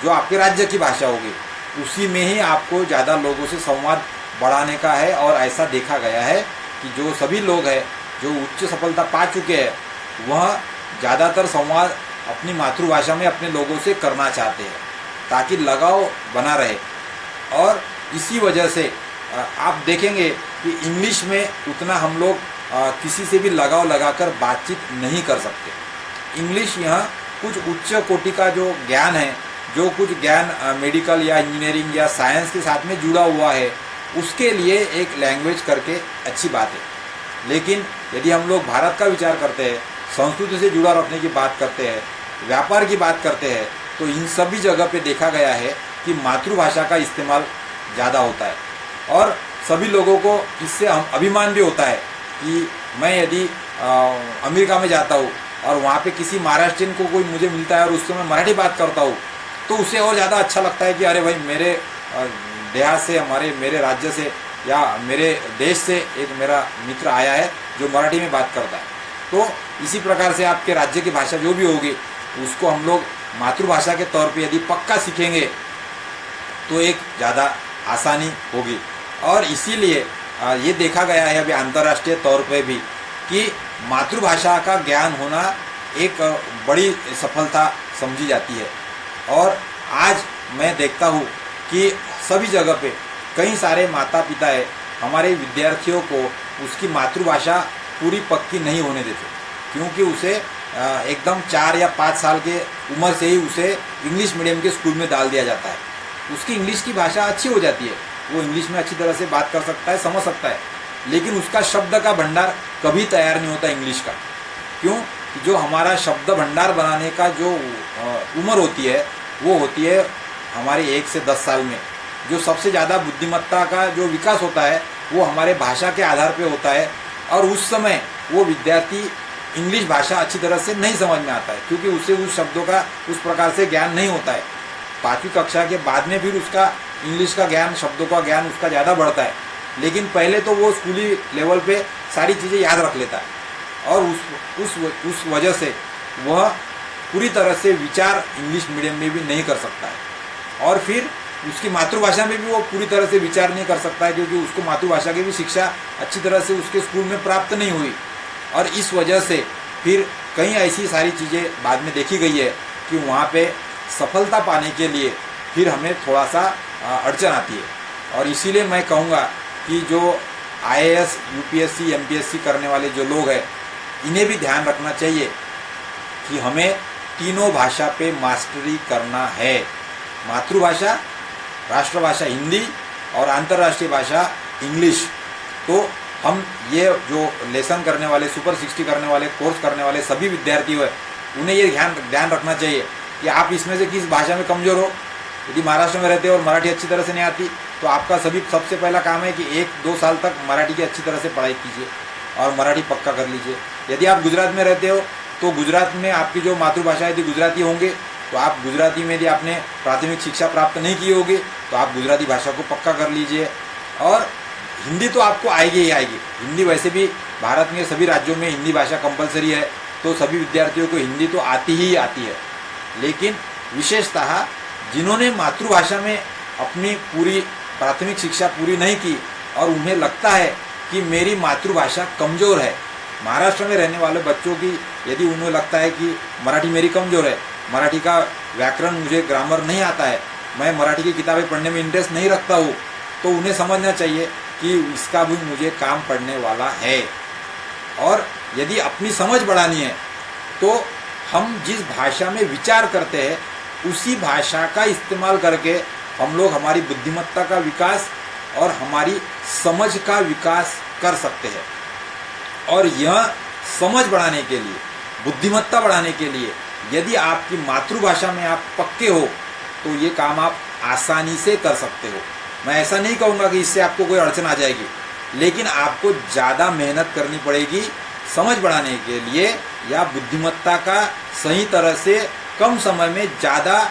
जो आपके राज्य की भाषा होगी, उसी में ही आपको ज़्यादा लोगों से संवाद बढ़ाने का है। और ऐसा देखा गया है कि जो सभी लोग हैं जो उच्च सफलता पा चुके हैं, वह ज़्यादातर संवाद अपनी मातृभाषा में अपने लोगों से करना चाहते हैं, ताकि लगाव बना रहे। और इसी वजह से आप देखेंगे कि इंग्लिश में उतना हम लोग किसी से भी लगाव लगाकर बातचीत नहीं कर सकते। इंग्लिश यहाँ कुछ उच्च कोटि का जो ज्ञान है, जो कुछ ज्ञान मेडिकल या इंजीनियरिंग या साइंस के साथ में जुड़ा हुआ है, उसके लिए एक लैंग्वेज करके अच्छी बात है। लेकिन यदि हम लोग भारत का विचार करते हैं, संस्कृति से जुड़ा रखने की बात करते हैं, व्यापार की बात करते हैं, तो इन सभी जगह पे देखा गया है कि मातृभाषा का इस्तेमाल ज़्यादा होता है। और सभी लोगों को इससे अभिमान भी होता है कि मैं यदि अमेरिका में जाता हूँ और वहाँ पे किसी महाराष्ट्रियन को कोई मुझे मिलता है और उससे मैं मराठी बात करता हूँ, तो उसे और ज़्यादा अच्छा लगता है कि अरे भाई, मेरे देहात से, मेरे राज्य से या मेरे देश से एक मेरा मित्र आया है जो मराठी में बात करता है। तो इसी प्रकार से आपके राज्य की भाषा जो भी होगी, उसको हम लोग मातृभाषा के तौर पे यदि पक्का सीखेंगे तो एक ज़्यादा आसानी होगी। और इसीलिए ये देखा गया है अभी अंतर्राष्ट्रीय तौर पे भी कि मातृभाषा का ज्ञान होना एक बड़ी सफलता समझी जाती है। और आज मैं देखता हूँ कि सभी जगह पे कई सारे माता पिता है हमारे विद्यार्थियों को उसकी मातृभाषा पूरी पक्की नहीं होने देते, क्योंकि उसे एकदम 4 या 5 साल के उम्र से ही उसे इंग्लिश मीडियम के स्कूल में डाल दिया जाता है। उसकी इंग्लिश की भाषा अच्छी हो जाती है, वो इंग्लिश में अच्छी तरह से बात कर सकता है, समझ सकता है, लेकिन उसका शब्द का भंडार कभी तैयार नहीं होता इंग्लिश का। क्यों? जो हमारा शब्द भंडार बनाने का जो उम्र होती है, वो होती है हमारे 1 से 10 साल में। जो सबसे ज़्यादा बुद्धिमत्ता का जो विकास होता है वो हमारे भाषा के आधार पे होता है। और उस समय वो विद्यार्थी इंग्लिश भाषा अच्छी तरह से नहीं समझ में आता है, क्योंकि उसे उस शब्दों का उस प्रकार से ज्ञान नहीं होता है। 5वीं कक्षा के बाद में फिर उसका इंग्लिश का ज्ञान, शब्दों का ज्ञान उसका ज़्यादा बढ़ता है, लेकिन पहले तो वो स्कूली लेवल पे सारी चीज़ें याद रख लेता है। और उस वजह से वह पूरी तरह से विचार इंग्लिश मीडियम में भी नहीं कर सकता है। और फिर उसकी मातृभाषा में भी वो पूरी तरह से विचार नहीं कर सकता है, क्योंकि उसको मातृभाषा की भी शिक्षा अच्छी तरह से उसके स्कूल में प्राप्त नहीं हुई। और इस वजह से फिर कई ऐसी सारी चीज़ें बाद में देखी गई है कि वहाँ पे सफलता पाने के लिए फिर हमें थोड़ा सा अड़चन आती है। और इसीलिए मैं कहूँगा कि जो IAS, UPSC, MPSC करने वाले जो लोग हैं, इन्हें भी ध्यान रखना चाहिए कि हमें तीनों भाषा पे मास्टरी करना है। मातृभाषा, राष्ट्रभाषा हिंदी और अंतर्राष्ट्रीय भाषा इंग्लिश। तो हम ये जो लेसन करने वाले, सुपर 60 करने वाले, कोर्स करने वाले सभी विद्यार्थी हैं, उन्हें ये ध्यान रखना चाहिए कि आप इसमें से किस भाषा में कमज़ोर हो। यदि महाराष्ट्र में रहते हो और मराठी अच्छी तरह से नहीं आती, तो आपका सबसे पहला काम है कि 1-2 साल तक मराठी की अच्छी तरह से पढ़ाई कीजिए और मराठी पक्का कर लीजिए। यदि आप गुजरात में रहते हो तो गुजरात में आपकी जो मातृभाषा यदि गुजराती होंगे, तो आप गुजराती में यदि आपने प्राथमिक शिक्षा प्राप्त नहीं की होगी तो आप गुजराती भाषा को पक्का कर लीजिए। और हिंदी तो आपको आएगी ही आएगी। हिंदी वैसे भी भारत में सभी राज्यों में हिंदी भाषा कंपलसरी है, तो सभी विद्यार्थियों को हिंदी तो आती ही आती है। लेकिन विशेषतः जिन्होंने मातृभाषा में अपनी पूरी प्राथमिक शिक्षा पूरी नहीं की और उन्हें लगता है कि मेरी मातृभाषा कमज़ोर है, महाराष्ट्र में रहने वाले बच्चों की यदि उन्हें लगता है कि मराठी मेरी कमज़ोर है, मराठी का व्याकरण, मुझे ग्रामर नहीं आता है, मैं मराठी की किताबें पढ़ने में इंटरेस्ट नहीं रखता हूँ, तो उन्हें समझना चाहिए कि इसका भी मुझे काम पड़ने वाला है। और यदि अपनी समझ बढ़ानी है तो हम जिस भाषा में विचार करते हैं उसी भाषा का इस्तेमाल करके हम लोग हमारी बुद्धिमत्ता का विकास और हमारी समझ का विकास कर सकते हैं। और यह समझ बढ़ाने के लिए, बुद्धिमत्ता बढ़ाने के लिए यदि आपकी मातृभाषा में आप पक्के हो तो ये काम आप आसानी से कर सकते हो। मैं ऐसा नहीं कहूँगा कि इससे आपको कोई अड़चन आ जाएगी, लेकिन आपको ज़्यादा मेहनत करनी पड़ेगी समझ बढ़ाने के लिए या बुद्धिमत्ता का सही तरह से कम समय में ज़्यादा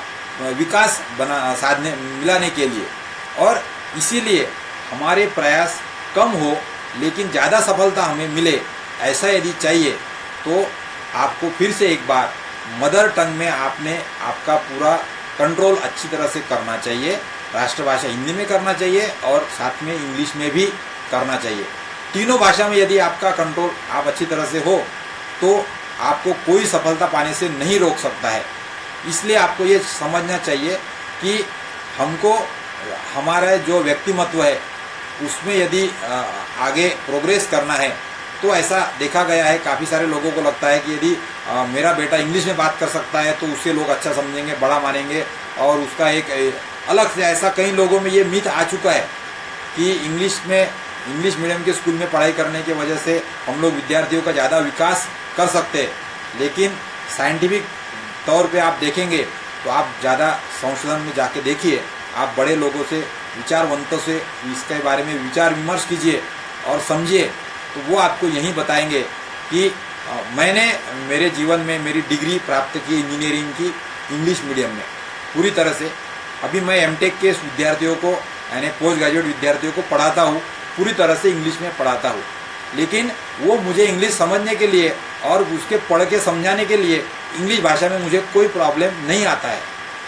विकास मिलाने के लिए। और इसीलिए हमारे प्रयास कम हो लेकिन ज़्यादा सफलता हमें मिले, ऐसा यदि चाहिए तो आपको फिर से एक बार मदर टंग में आपका पूरा कंट्रोल अच्छी तरह से करना चाहिए। राष्ट्रभाषा हिंदी में करना चाहिए और साथ में इंग्लिश में भी करना चाहिए। तीनों भाषा में यदि आपका कंट्रोल आप अच्छी तरह से हो तो आपको कोई सफलता पाने से नहीं रोक सकता है। इसलिए आपको ये समझना चाहिए कि हमको हमारा जो व्यक्तिमत्व है उसमें यदि आगे प्रोग्रेस करना है तो ऐसा देखा गया है, काफ़ी सारे लोगों को लगता है कि यदि मेरा बेटा इंग्लिश में बात कर सकता है तो उसे लोग अच्छा समझेंगे, बड़ा मानेंगे और उसका एक अलग से, ऐसा कई लोगों में ये मिथ आ चुका है कि इंग्लिश मीडियम के स्कूल में पढ़ाई करने की वजह से हम लोग विद्यार्थियों का ज़्यादा विकास कर सकते हैं। लेकिन साइंटिफिक तौर पे आप देखेंगे तो आप ज़्यादा संशोधन में जाके देखिए, आप बड़े लोगों से, विचारवंतों से इसके बारे में विचार विमर्श कीजिए और समझिए, तो वो आपको यही बताएंगे कि मैंने मेरे जीवन में मेरी डिग्री प्राप्त की इंजीनियरिंग की इंग्लिश मीडियम में पूरी तरह से। अभी मैं एमटेक के विद्यार्थियों को यानी पोस्ट ग्रेजुएट विद्यार्थियों को पढ़ाता हूँ, पूरी तरह से इंग्लिश में पढ़ाता हूँ। लेकिन वो मुझे इंग्लिश समझने के लिए और उसके पढ़ के समझाने के लिए इंग्लिश भाषा में मुझे कोई प्रॉब्लम नहीं आता है।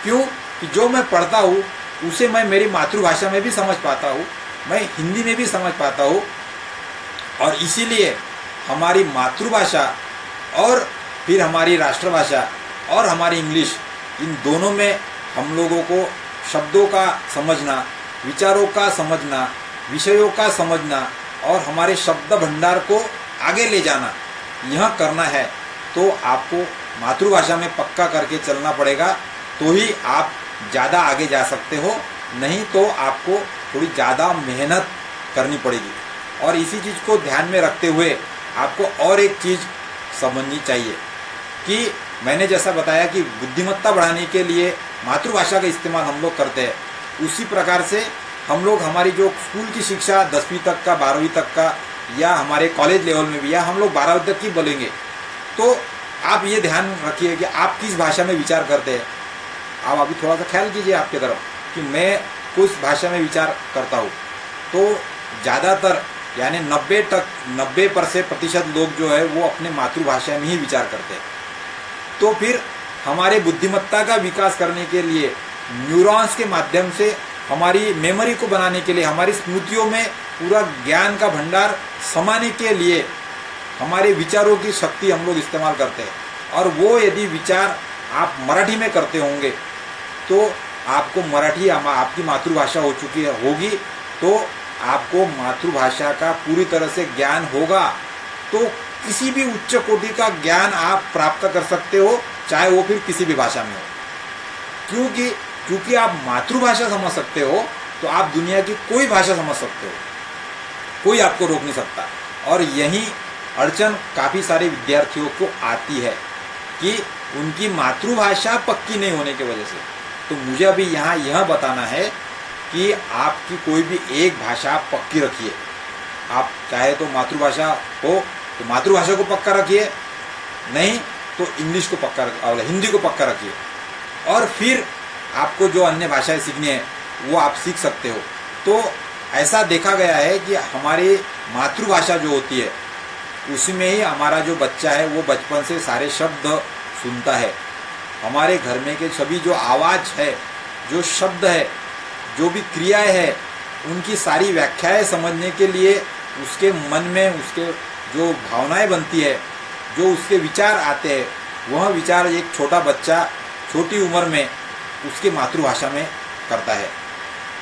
क्यों? कि जो मैं पढ़ता हूँ उसे मैं मेरी मातृभाषा में भी समझ पाता हूँ, मैं हिंदी में भी समझ पाता हूँ। और इसीलिए हमारी मातृभाषा और फिर हमारी राष्ट्रभाषा और हमारी इंग्लिश, इन दोनों में हम लोगों को शब्दों का समझना, विचारों का समझना, विषयों का समझना और हमारे शब्द भंडार को आगे ले जाना, यह करना है तो आपको मातृभाषा में पक्का करके चलना पड़ेगा, तो ही आप ज़्यादा आगे जा सकते हो। नहीं तो आपको थोड़ी ज़्यादा मेहनत करनी पड़ेगी। और इसी चीज़ को ध्यान में रखते हुए आपको और एक चीज़ समझनी चाहिए कि मैंने जैसा बताया कि बुद्धिमत्ता बढ़ाने के लिए मातृभाषा का इस्तेमाल हम लोग करते हैं, उसी प्रकार से हम लोग हमारी जो स्कूल की शिक्षा 10वीं तक का, 12वीं तक का या हमारे कॉलेज लेवल में भी, या हम लोग 12वीं तक की बोलेंगे, तो आप ये ध्यान रखिए कि आप किस भाषा में विचार करते हैं। आप अभी थोड़ा सा ख्याल कीजिए आपके तरफ कि मैं किस भाषा में विचार करता हूँ। तो ज़्यादातर यानी 90% लोग जो है वो अपने मातृभाषा में ही विचार करते हैं। तो फिर हमारे बुद्धिमत्ता का विकास करने के लिए न्यूरॉन्स के माध्यम से हमारी मेमोरी को बनाने के लिए, हमारी स्मृतियों में पूरा ज्ञान का भंडार समाने के लिए हमारे विचारों की शक्ति हम लोग इस्तेमाल करते हैं। और वो यदि विचार आप मराठी में करते होंगे तो आपको मराठी आपकी मातृभाषा होगी तो आपको मातृभाषा का पूरी तरह से ज्ञान होगा, तो किसी भी उच्च कोटि का ज्ञान आप प्राप्त कर सकते हो, चाहे वो फिर किसी भी भाषा में हो। क्योंकि क्योंकि आप मातृभाषा समझ सकते हो तो आप दुनिया की कोई भाषा समझ सकते हो, कोई आपको रोक नहीं सकता। और यही अड़चन काफ़ी सारे विद्यार्थियों को आती है कि उनकी मातृभाषा पक्की नहीं होने की वजह से। तो मुझे अभी यहाँ यह बताना है कि आपकी कोई भी एक भाषा आप पक्की रखिए। आप चाहे तो मातृभाषा हो तो मातृभाषा को पक्का रखिए, नहीं तो इंग्लिश को पक्का और हिंदी को पक्का रखिए, और फिर आपको जो अन्य भाषाएं सीखनी है वो आप सीख सकते हो। तो ऐसा देखा गया है कि हमारी मातृभाषा जो होती है उसमें ही हमारा जो बच्चा है वो बचपन से सारे शब्द सुनता है। हमारे घर में के सभी जो आवाज़ है, जो शब्द है, जो भी क्रियाएं है, उनकी सारी व्याख्याएं समझने के लिए उसके मन में उसके जो भावनाएं बनती है, जो उसके विचार आते हैं, वह विचार एक छोटा बच्चा छोटी उम्र में उसकी मातृभाषा में करता है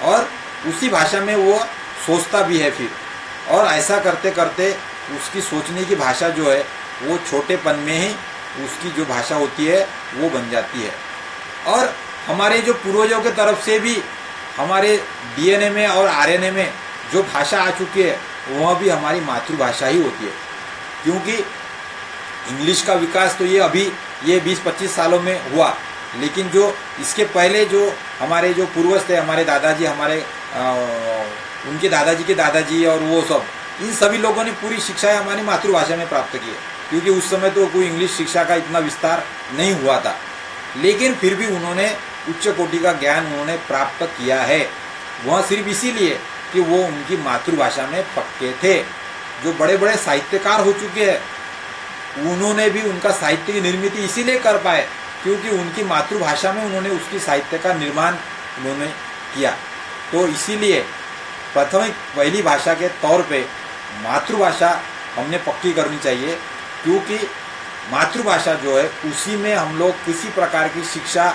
और उसी भाषा में वो सोचता भी है फिर। और ऐसा करते करते उसकी सोचने की भाषा जो है वो छोटेपन में ही उसकी जो भाषा होती है वो बन जाती है। और हमारे जो पूर्वजों के तरफ से भी हमारे डीएनए में और आरएनए में जो भाषा आ चुकी है वह भी हमारी मातृभाषा ही होती है। क्योंकि इंग्लिश का विकास तो ये 20-25 सालों में हुआ, लेकिन जो इसके पहले जो हमारे जो पूर्वज थे, हमारे दादाजी, उनके दादाजी के दादाजी और वो सब, इन सभी लोगों ने पूरी शिक्षाएं हमारी मातृभाषा में प्राप्त की है। क्योंकि उस समय तो कोई इंग्लिश शिक्षा का इतना विस्तार नहीं हुआ था, लेकिन फिर भी उन्होंने उच्च कोटि का ज्ञान उन्होंने प्राप्त किया है। वह सिर्फ इसीलिए कि वो उनकी मातृभाषा में पक्के थे। जो बड़े बड़े साहित्यकार हो चुके हैं उन्होंने भी उनका साहित्य की निर्मित इसीलिए कर पाए क्योंकि उनकी मातृभाषा में उन्होंने उसकी साहित्य का निर्माण उन्होंने किया। तो इसीलिए प्राथमिक पहली भाषा के तौर पे मातृभाषा हमने पक्की करनी चाहिए, क्योंकि मातृभाषा जो है उसी में हम लोग किसी प्रकार की शिक्षा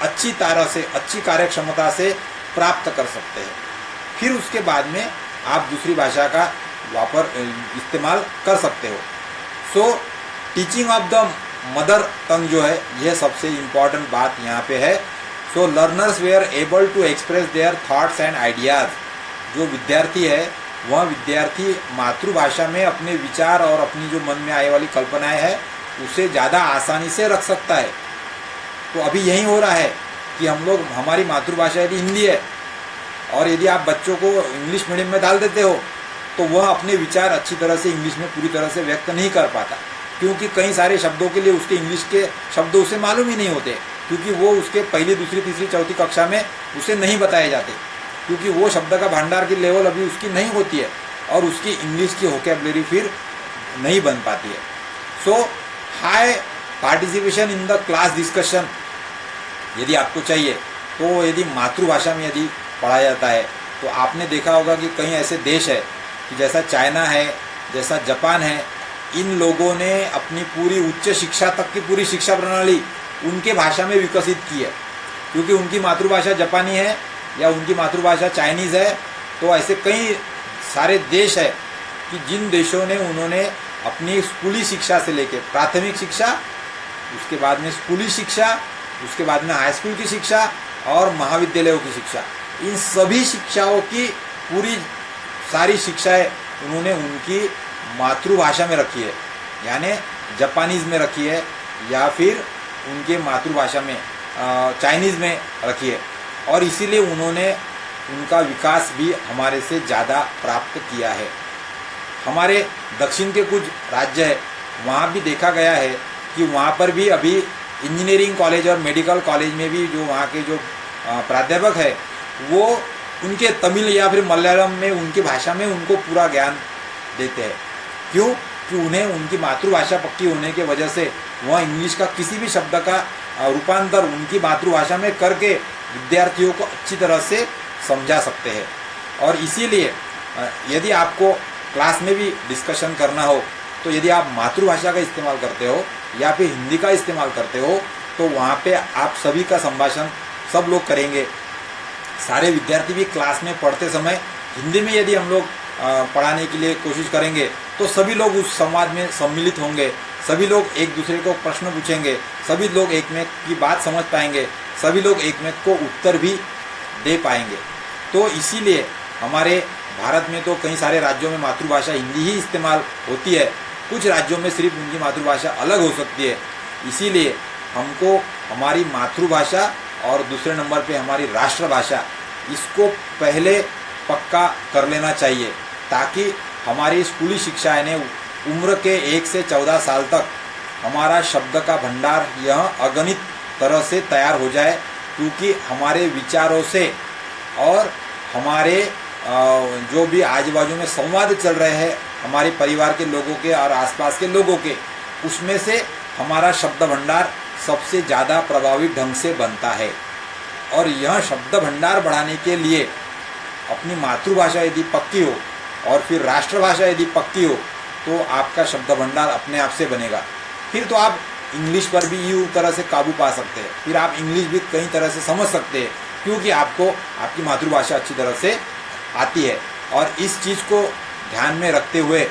अच्छी तरह से, अच्छी कार्यक्षमता से प्राप्त कर सकते हैं। फिर उसके बाद में आप दूसरी भाषा का इस्तेमाल कर सकते हो। So teaching of the mother tongue जो है यह सबसे इम्पॉर्टेंट बात यहाँ पे है। So learners were able to express their thoughts and ideas. जो विद्यार्थी है वह विद्यार्थी मातृभाषा में अपने विचार और अपनी जो मन में आने वाली कल्पनाएं है उसे ज़्यादा आसानी से रख सकता है। तो अभी यही हो रहा है कि हम लोग, हमारी मातृभाषा यदि हिंदी है और यदि आप बच्चों को इंग्लिश मीडियम में डाल देते हो तो वह अपने विचार अच्छी तरह से इंग्लिश में पूरी तरह से व्यक्त नहीं कर पाता, क्योंकि कई सारे शब्दों के लिए उसके इंग्लिश के शब्द उसे मालूम ही नहीं होते, क्योंकि वो उसके पहली, दूसरी, तीसरी, चौथी कक्षा में उसे नहीं बताए जाते, क्योंकि वो शब्द का भंडार की लेवल अभी उसकी नहीं होती है और उसकी इंग्लिश की वोकैबुलरी फिर नहीं बन पाती है। So high participation in the class discussion यदि आपको चाहिए तो यदि मातृभाषा में यदि पढ़ाया जाता है तो आपने देखा होगा कि कई ऐसे देश है कि जैसा चाइना है, जैसा जापान है, इन लोगों ने अपनी पूरी उच्च शिक्षा तक की पूरी शिक्षा प्रणाली उनके भाषा में विकसित की है, क्योंकि उनकी मातृभाषा जापानी है या उनकी मातृभाषा चाइनीज़ है। तो ऐसे कई सारे देश है कि जिन देशों ने उन्होंने अपनी स्कूली शिक्षा से लेकर प्राथमिक शिक्षा, उसके बाद में स्कूली शिक्षा, उसके बाद में हाई स्कूल की शिक्षा और महाविद्यालयों की शिक्षा, इन सभी शिक्षाओं की पूरी सारी शिक्षाएं उन्होंने उनकी मातृभाषा में रखी है, यानी जापानीज़ में रखी है या फिर उनके मातृभाषा में चाइनीज़ में रखी है। और इसीलिए उन्होंने उनका विकास भी हमारे से ज़्यादा प्राप्त किया है। हमारे दक्षिण के कुछ राज्य है वहाँ भी देखा गया है कि वहाँ पर भी अभी इंजीनियरिंग कॉलेज और मेडिकल कॉलेज में भी जो वहाँ के जो प्राध्यापक है वो उनके तमिल या फिर मलयालम में उनकी भाषा में उनको पूरा ज्ञान देते हैं। क्यों? कि उन्हें उनकी मातृभाषा पक्की होने के वजह से वह इंग्लिश का किसी भी शब्द का रूपांतर उनकी मातृभाषा में करके विद्यार्थियों को अच्छी तरह से समझा सकते हैं। और इसीलिए यदि आपको क्लास में भी डिस्कशन करना हो तो यदि आप मातृभाषा का इस्तेमाल करते हो या फिर हिंदी का इस्तेमाल करते हो तो वहाँ पे आप सभी का संभाषण सब लोग करेंगे। सारे विद्यार्थी भी क्लास में पढ़ते समय हिंदी में यदि हम लोग पढ़ाने के लिए कोशिश करेंगे तो सभी लोग उस संवाद में सम्मिलित होंगे, सभी लोग एक दूसरे को प्रश्न पूछेंगे, सभी लोग एक में की बात समझ पाएंगे, सभी लोग एक में को उत्तर भी दे पाएंगे। तो इसीलिए हमारे भारत में तो कई सारे राज्यों में मातृभाषा हिंदी ही इस्तेमाल होती है, कुछ राज्यों में सिर्फ उनकी मातृभाषा अलग हो सकती है। इसीलिए हमको हमारी मातृभाषा और दूसरे नंबर पे हमारी राष्ट्रभाषा, इसको पहले पक्का कर लेना चाहिए, ताकि हमारी स्कूली शिक्षा यानी उम्र के 1 से 14 साल तक हमारा शब्द का भंडार यह अगणित तरह से तैयार हो जाए। क्योंकि हमारे विचारों से और हमारे जो भी आजू बाजू में संवाद चल रहे हैं हमारे परिवार के लोगों के और आसपास के लोगों के, उसमें से हमारा शब्द भंडार सबसे ज़्यादा प्रभावी ढंग से बनता है। और यह शब्द भंडार बढ़ाने के लिए अपनी मातृभाषा यदि पक्की हो और फिर राष्ट्रभाषा यदि पक्की हो तो आपका शब्द भंडार अपने आप से बनेगा। फिर तो आप इंग्लिश पर भी यूँ तरह से काबू पा सकते हैं, फिर आप इंग्लिश भी कई तरह से समझ सकते हैं, क्योंकि आपको आपकी मातृभाषा अच्छी तरह से आती है। और इस चीज़ को ध्यान में रखते हुए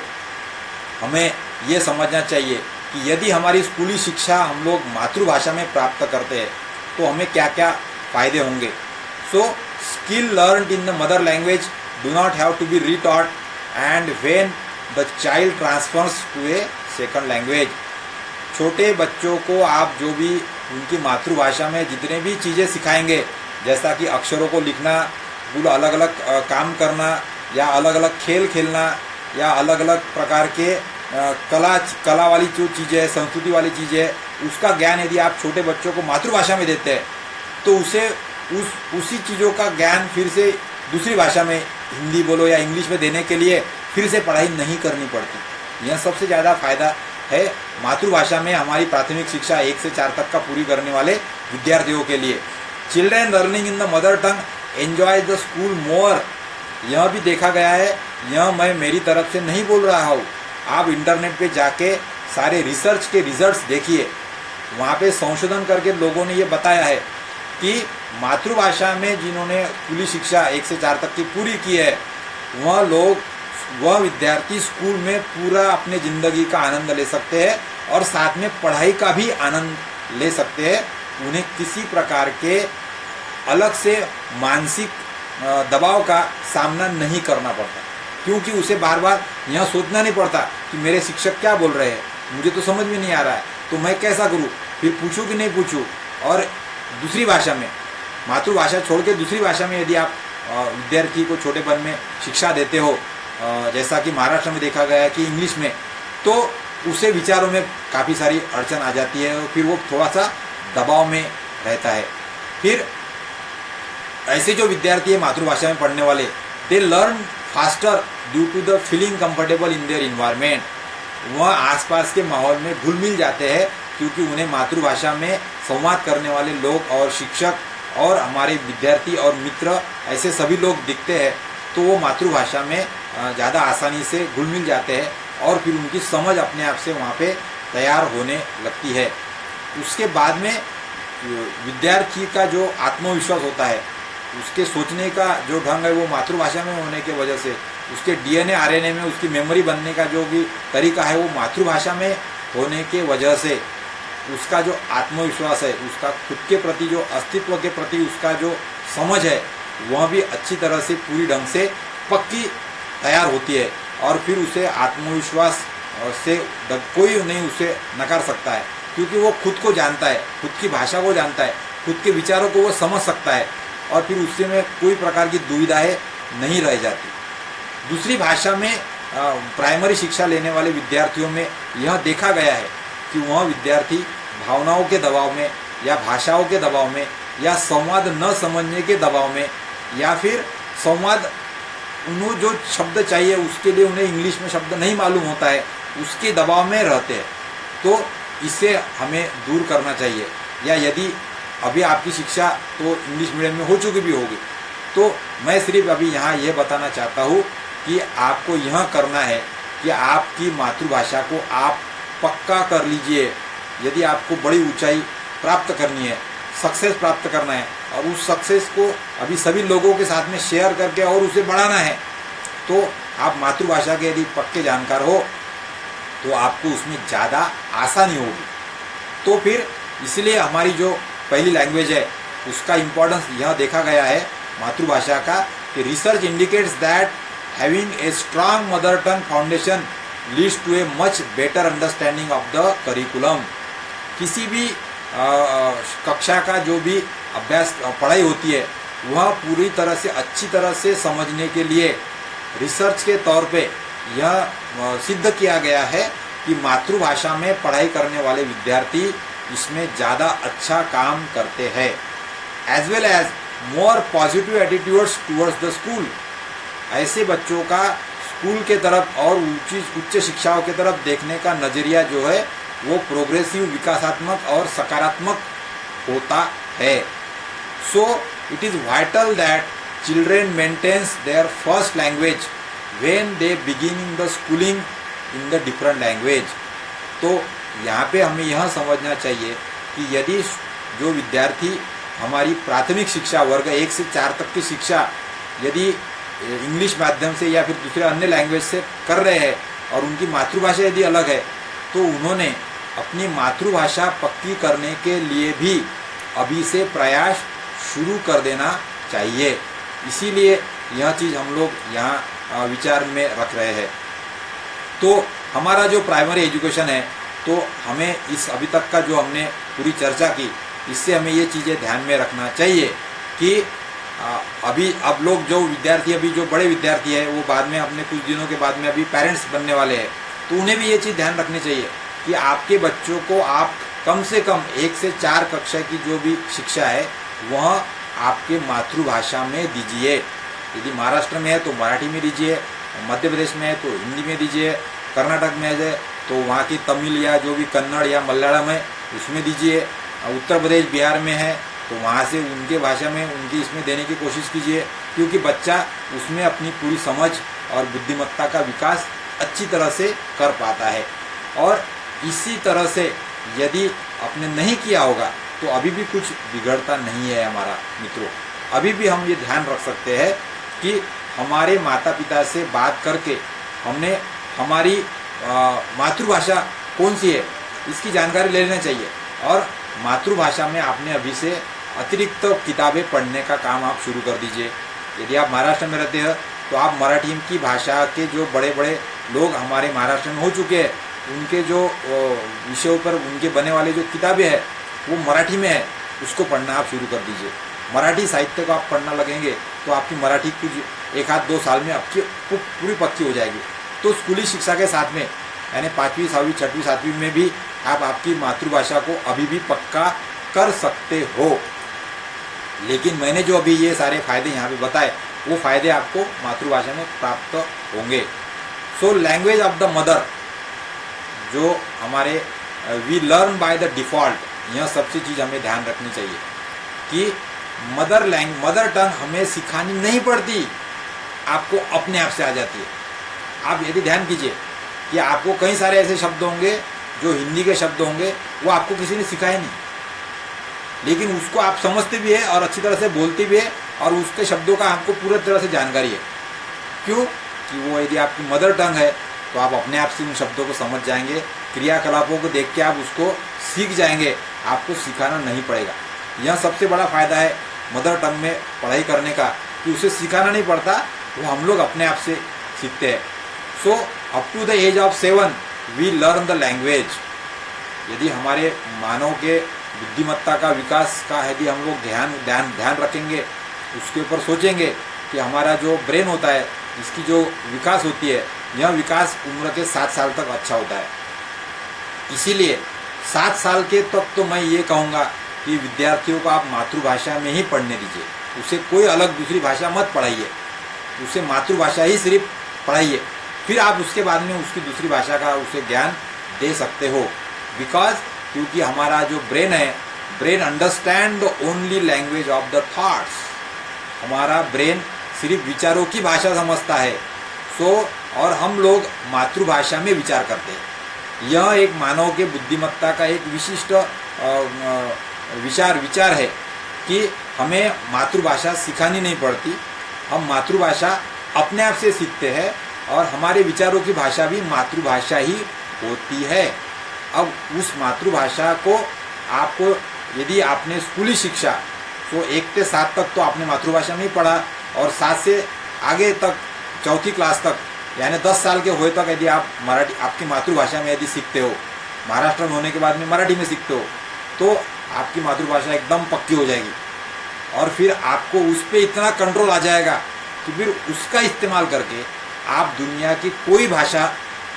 हमें ये समझना चाहिए कि यदि हमारी स्कूली शिक्षा हम लोग मातृभाषा में प्राप्त करते हैं तो हमें क्या क्या फ़ायदे होंगे। So skill learned in the mother language do not have to be retaught and when the child transfers to a second language. छोटे बच्चों को आप जो भी उनकी मातृभाषा में जितने भी चीज़ें सिखाएंगे, जैसा कि अक्षरों को लिखना, अलग अलग काम करना, या अलग अलग खेल खेलना, या अलग अलग प्रकार के कला वाली जो चीज़ें, संस्कृति वाली चीज़ें, उसका ज्ञान यदि आप छोटे बच्चों को मातृभाषा में देते हैं तो उसे उसी चीज़ों का ज्ञान फिर से दूसरी भाषा में, हिंदी बोलो या इंग्लिश में देने के लिए फिर से पढ़ाई नहीं करनी पड़ती। यह सबसे ज़्यादा फायदा है मातृभाषा में हमारी प्राथमिक शिक्षा 1 से 4 तक का पूरी करने वाले विद्यार्थियों के लिए। Children learning in the mother tongue enjoy the school more, यह भी देखा गया है। यह मैं मेरी तरफ से नहीं बोल रहा हूँ, आप इंटरनेट पे जाके सारे रिसर्च के रिजल्ट्स देखिए, वहाँ पे संशोधन करके लोगों ने ये बताया है कि मातृभाषा में जिन्होंने स्कूली शिक्षा 1 से 4 तक की पूरी की है वह विद्यार्थी स्कूल में पूरा अपने ज़िंदगी का आनंद ले सकते हैं और साथ में पढ़ाई का भी आनंद ले सकते हैं। उन्हें किसी प्रकार के अलग से मानसिक दबाव का सामना नहीं करना पड़ता, क्योंकि उसे बार बार यह सोचना नहीं पड़ता कि मेरे शिक्षक क्या बोल रहे हैं, मुझे तो समझ में नहीं आ रहा है, तो मैं कैसा करूँ, फिर पूछूँ कि नहीं पूछूँ। और दूसरी भाषा में, मातृभाषा छोड़ के दूसरी भाषा में यदि आप विद्यार्थी को छोटेपन में शिक्षा देते हो, जैसा कि महाराष्ट्र में देखा गया है कि इंग्लिश में, तो उसे विचारों में काफ़ी सारी अड़चन आ जाती है और फिर वो थोड़ा सा दबाव में रहता है। फिर ऐसे जो विद्यार्थी है मातृभाषा में पढ़ने वाले, they learn faster due to the feeling comfortable in their environment. वह आसपास के माहौल में घुल मिल जाते हैं, क्योंकि उन्हें मातृभाषा में संवाद करने वाले लोग और शिक्षक और हमारे विद्यार्थी और मित्र ऐसे सभी लोग दिखते हैं, तो वो मातृभाषा में ज़्यादा आसानी से घुल मिल जाते हैं और फिर उनकी समझ अपने आप से वहाँ पे तैयार होने लगती है। उसके बाद में विद्यार्थी का जो आत्मविश्वास होता है, उसके सोचने का जो ढंग है वो मातृभाषा में होने के वजह से, उसके डीएनए आरएनए में उसकी मेमोरी बनने का जो भी तरीका है वो मातृभाषा में होने के वजह से उसका जो आत्मविश्वास है, उसका खुद के प्रति जो अस्तित्व के प्रति उसका जो समझ है, वह भी अच्छी तरह से पूरी ढंग से पक्की तैयार होती है। और फिर उसे आत्मविश्वास से कोई नहीं उसे नकार सकता है, क्योंकि वो खुद को जानता है, खुद की भाषा को जानता है, खुद के विचारों को वो समझ सकता है और फिर उससे में कोई प्रकार की दुविधाएं नहीं रह जाती। दूसरी भाषा में प्राइमरी शिक्षा लेने वाले विद्यार्थियों में यह देखा गया है कि वह विद्यार्थी भावनाओं के दबाव में या भाषाओं के दबाव में या संवाद न समझने के दबाव में या फिर संवाद उन्हें जो शब्द चाहिए उसके लिए उन्हें इंग्लिश में शब्द नहीं मालूम होता है, उसके दबाव में रहते हैं। तो इससे हमें दूर करना चाहिए। या यदि अभी आपकी शिक्षा तो इंग्लिश मीडियम में हो चुकी भी होगी, तो मैं सिर्फ अभी यहाँ ये बताना चाहता हूँ कि आपको यह करना है कि आपकी मातृभाषा को आप पक्का कर लीजिए। यदि आपको बड़ी ऊंचाई प्राप्त करनी है, सक्सेस प्राप्त करना है और उस सक्सेस को अभी सभी लोगों के साथ में शेयर करके और उसे बढ़ाना है, तो आप मातृभाषा के यदि पक्के जानकार हो तो आपको उसमें ज़्यादा आसानी होगी। तो फिर इसलिए हमारी जो पहली लैंग्वेज है उसका इम्पोर्टेंस यह देखा गया है मातृभाषा का कि research indicates that having a strong mother tongue foundation leads to a much better understanding of the curriculum. किसी भी कक्षा का जो भी अभ्यास पढ़ाई होती है वह पूरी तरह से अच्छी तरह से समझने के लिए रिसर्च के तौर पे यह सिद्ध किया गया है कि मातृभाषा में पढ़ाई करने वाले विद्यार्थी इसमें ज़्यादा अच्छा काम करते हैं, as well as more positive attitudes towards the school. ऐसे बच्चों का स्कूल के तरफ और उच्च शिक्षाओं के तरफ देखने का नज़रिया जो है वो प्रोग्रेसिव, विकासात्मक और सकारात्मक होता है। So it is vital that children maintains their first language when they beginning the schooling in the different language. तो यहाँ पे हमें यह समझना चाहिए कि यदि जो विद्यार्थी हमारी प्राथमिक शिक्षा वर्ग 1 से 4 तक की शिक्षा यदि इंग्लिश माध्यम से या फिर दूसरे अन्य लैंग्वेज से कर रहे हैं और उनकी मातृभाषा यदि अलग है तो उन्होंने अपनी मातृभाषा पक्की करने के लिए भी अभी से प्रयास शुरू कर देना चाहिए। इसीलिए यह चीज़ हम लोग यहाँ विचार में रख रहे हैं। तो हमारा जो प्राइमरी एजुकेशन है तो हमें इस अभी तक का जो हमने पूरी चर्चा की इससे हमें ये चीज़ें ध्यान में रखना चाहिए कि अभी अब लोग जो विद्यार्थी अभी जो बड़े विद्यार्थी है वो बाद में अपने कुछ दिनों के बाद में अभी पेरेंट्स बनने वाले हैं तो उन्हें भी ये चीज़ ध्यान रखनी चाहिए कि आपके बच्चों को आप कम से कम 1 से 4 कक्षा की जो भी शिक्षा है वह आपके मातृभाषा में दीजिए। यदि महाराष्ट्र में है तो मराठी में दीजिए, मध्य प्रदेश में है तो हिंदी में दीजिए, कर्नाटक में है तो वहाँ की तमिल या जो भी कन्नड़ या मलयालम है उसमें दीजिए, उत्तर प्रदेश बिहार में है तो वहाँ से उनके भाषा में उनकी इसमें देने की कोशिश कीजिए, क्योंकि बच्चा उसमें अपनी पूरी समझ और बुद्धिमत्ता का विकास अच्छी तरह से कर पाता है। और इसी तरह से यदि आपने नहीं किया होगा तो अभी भी कुछ बिगड़ता नहीं है हमारा मित्रों। अभी भी हम ये ध्यान रख सकते हैं कि हमारे माता पिता से बात करके हमने हमारी मातृभाषा कौन सी है इसकी जानकारी ले लेना चाहिए और मातृभाषा में आपने अभी से अतिरिक्त किताबें पढ़ने का काम आप शुरू कर दीजिए। यदि आप महाराष्ट्र में रहते हैं तो आप मराठी की भाषा के जो बड़े बड़े लोग हमारे महाराष्ट्र में हो चुके हैं उनके जो विषयों पर उनके बने वाले जो किताबें हैं वो मराठी में है, उसको पढ़ना आप शुरू कर दीजिए। मराठी साहित्य को आप पढ़ना लगेंगे तो आपकी मराठी कुछ 1-2 साल में आपकी पूरी पक्की हो जाएगी। तो स्कूली शिक्षा के साथ में यानी 5वीं 6वीं 6वीं 7वीं में भी आप आपकी मातृभाषा को अभी भी पक्का कर सकते हो। लेकिन मैंने जो अभी ये सारे फायदे यहाँ पे बताए वो फायदे आपको मातृभाषा में प्राप्त होंगे। So language of the mother जो हमारे we learn by the default, यह सबसे चीज़ हमें ध्यान रखनी चाहिए कि मदर टंग हमें सिखानी नहीं पड़ती, आपको अपने आप से आ जाती है। आप यदि ध्यान कीजिए कि आपको कई सारे ऐसे शब्द होंगे जो हिंदी के शब्द होंगे वो आपको किसी ने सिखाए नहीं, लेकिन उसको आप समझते भी है और अच्छी तरह से बोलते भी है और उसके शब्दों का आपको पूरी तरह से जानकारी है। क्यों? कि वो यदि आपकी मदर टंग है तो आप अपने आप से उन शब्दों को समझ जाएंगे, क्रियाकलापों को देख के आप उसको सीख जाएंगे, आपको सिखाना नहीं पड़ेगा। यह सबसे बड़ा फ़ायदा है मदर टंग में पढ़ाई करने का कि उसे सिखाना नहीं पड़ता, वो हम लोग अपने आप से सीखते हैं। So up to the age of 7 we learn the language. यदि हमारे मानव के बुद्धिमत्ता का विकास का यदि हम लोग ध्यान रखेंगे, उसके ऊपर सोचेंगे कि हमारा जो ब्रेन होता है इसकी जो विकास होती है यह विकास उम्र के 7 साल तक अच्छा होता है। इसीलिए 7 साल के तक तो मैं ये कहूँगा कि विद्यार्थियों को आप मातृभाषा में ही पढ़ने दीजिए, उसे कोई अलग दूसरी भाषा मत पढ़ाइए, उसे मातृभाषा ही सिर्फ पढ़ाइए, फिर आप उसके बाद में उसकी दूसरी भाषा का उसे ज्ञान दे सकते हो। बिकॉज क्योंकि हमारा जो ब्रेन है, brain understand the only language of the thoughts. हमारा ब्रेन सिर्फ विचारों की भाषा समझता है। और हम लोग मातृभाषा में विचार करते हैं। यह एक मानव के बुद्धिमत्ता का एक विशिष्ट विचार है कि हमें मातृभाषा सिखानी नहीं पड़ती, हम मातृभाषा अपने आप से सीखते हैं और हमारे विचारों की भाषा भी मातृभाषा ही होती है। अब उस मातृभाषा को आपको, यदि आपने स्कूली शिक्षा तो 1 से 7 तक तो आपने मातृभाषा में ही पढ़ा, और 7 से आगे तक चौथी क्लास तक यानी 10 साल के हुए तक यदि आप मराठी आपकी मातृभाषा में यदि सीखते हो, महाराष्ट्र में होने के बाद में मराठी में सीखते हो, तो आपकी मातृभाषा एकदम पक्की हो जाएगी और फिर आपको उस पर इतना कंट्रोल आ जाएगा कि फिर उसका इस्तेमाल करके आप दुनिया की कोई भाषा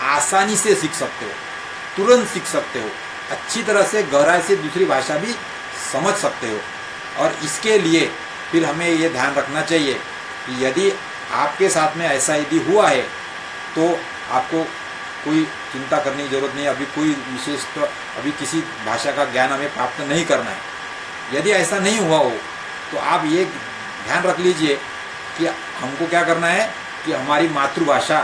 आसानी से सीख सकते हो, तुरंत सीख सकते हो, अच्छी तरह से गहराई से दूसरी भाषा भी समझ सकते हो। और इसके लिए फिर हमें ये ध्यान रखना चाहिए कि यदि आपके साथ में ऐसा यदि हुआ है तो आपको कोई चिंता करने की जरूरत नहीं। अभी कोई विशेष तो अभी किसी भाषा का ज्ञान हमें प्राप्त नहीं करना है। यदि ऐसा नहीं हुआ हो तो आप ये ध्यान रख लीजिए कि हमको क्या करना है कि हमारी मातृभाषा,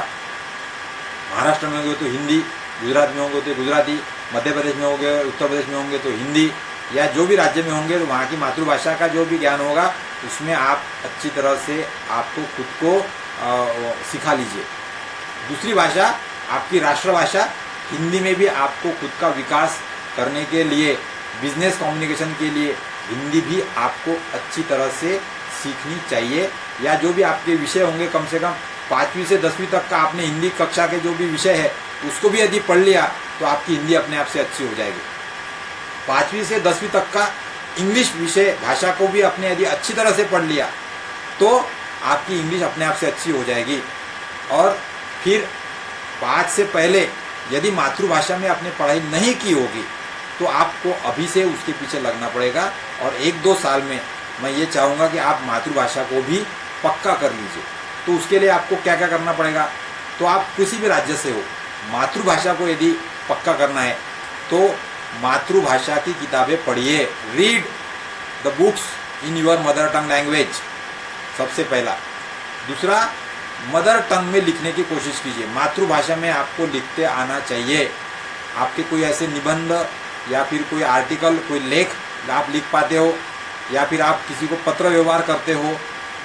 महाराष्ट्र में होंगे तो हिंदी, गुजरात में होंगे तो गुजराती, मध्य प्रदेश में होंगे, उत्तर प्रदेश में होंगे तो हिंदी, या जो भी राज्य में होंगे तो वहाँ की मातृभाषा का जो भी ज्ञान होगा उसमें आप अच्छी तरह से आपको खुद को सिखा लीजिए। दूसरी भाषा आपकी राष्ट्रभाषा हिंदी में भी आपको खुद का विकास करने के लिए, बिजनेस कम्युनिकेशन के लिए हिंदी भी आपको अच्छी तरह से सीखनी चाहिए। या जो भी आपके विषय होंगे, कम से कम 5वीं से 10वीं तक का आपने हिंदी कक्षा के जो भी विषय है उसको भी यदि पढ़ लिया तो आपकी हिंदी अपने आप से अच्छी हो जाएगी। 5वीं से 10वीं तक का इंग्लिश विषय भाषा को भी आपने यदि अच्छी तरह से पढ़ लिया तो आपकी इंग्लिश अपने आप से अच्छी हो जाएगी। और फिर 5 से पहले यदि मातृभाषा में आपने पढ़ाई नहीं की होगी तो आपको अभी से उसके पीछे लगना पड़ेगा। और 1-2 साल में मैं ये चाहूँगा कि आप मातृभाषा को भी पक्का कर लीजिए। तो उसके लिए आपको क्या क्या करना पड़ेगा, तो आप किसी भी राज्य से हो, मातृभाषा को यदि पक्का करना है तो मातृभाषा की किताबें पढ़िए। Read the books in your mother tongue language, सबसे पहला। दूसरा, मदर टंग में लिखने की कोशिश कीजिए। मातृभाषा में आपको लिखते आना चाहिए। आपके कोई ऐसे निबंध या फिर कोई आर्टिकल, कोई लेख आप लिख पाते हो, या फिर आप किसी को पत्र व्यवहार करते हो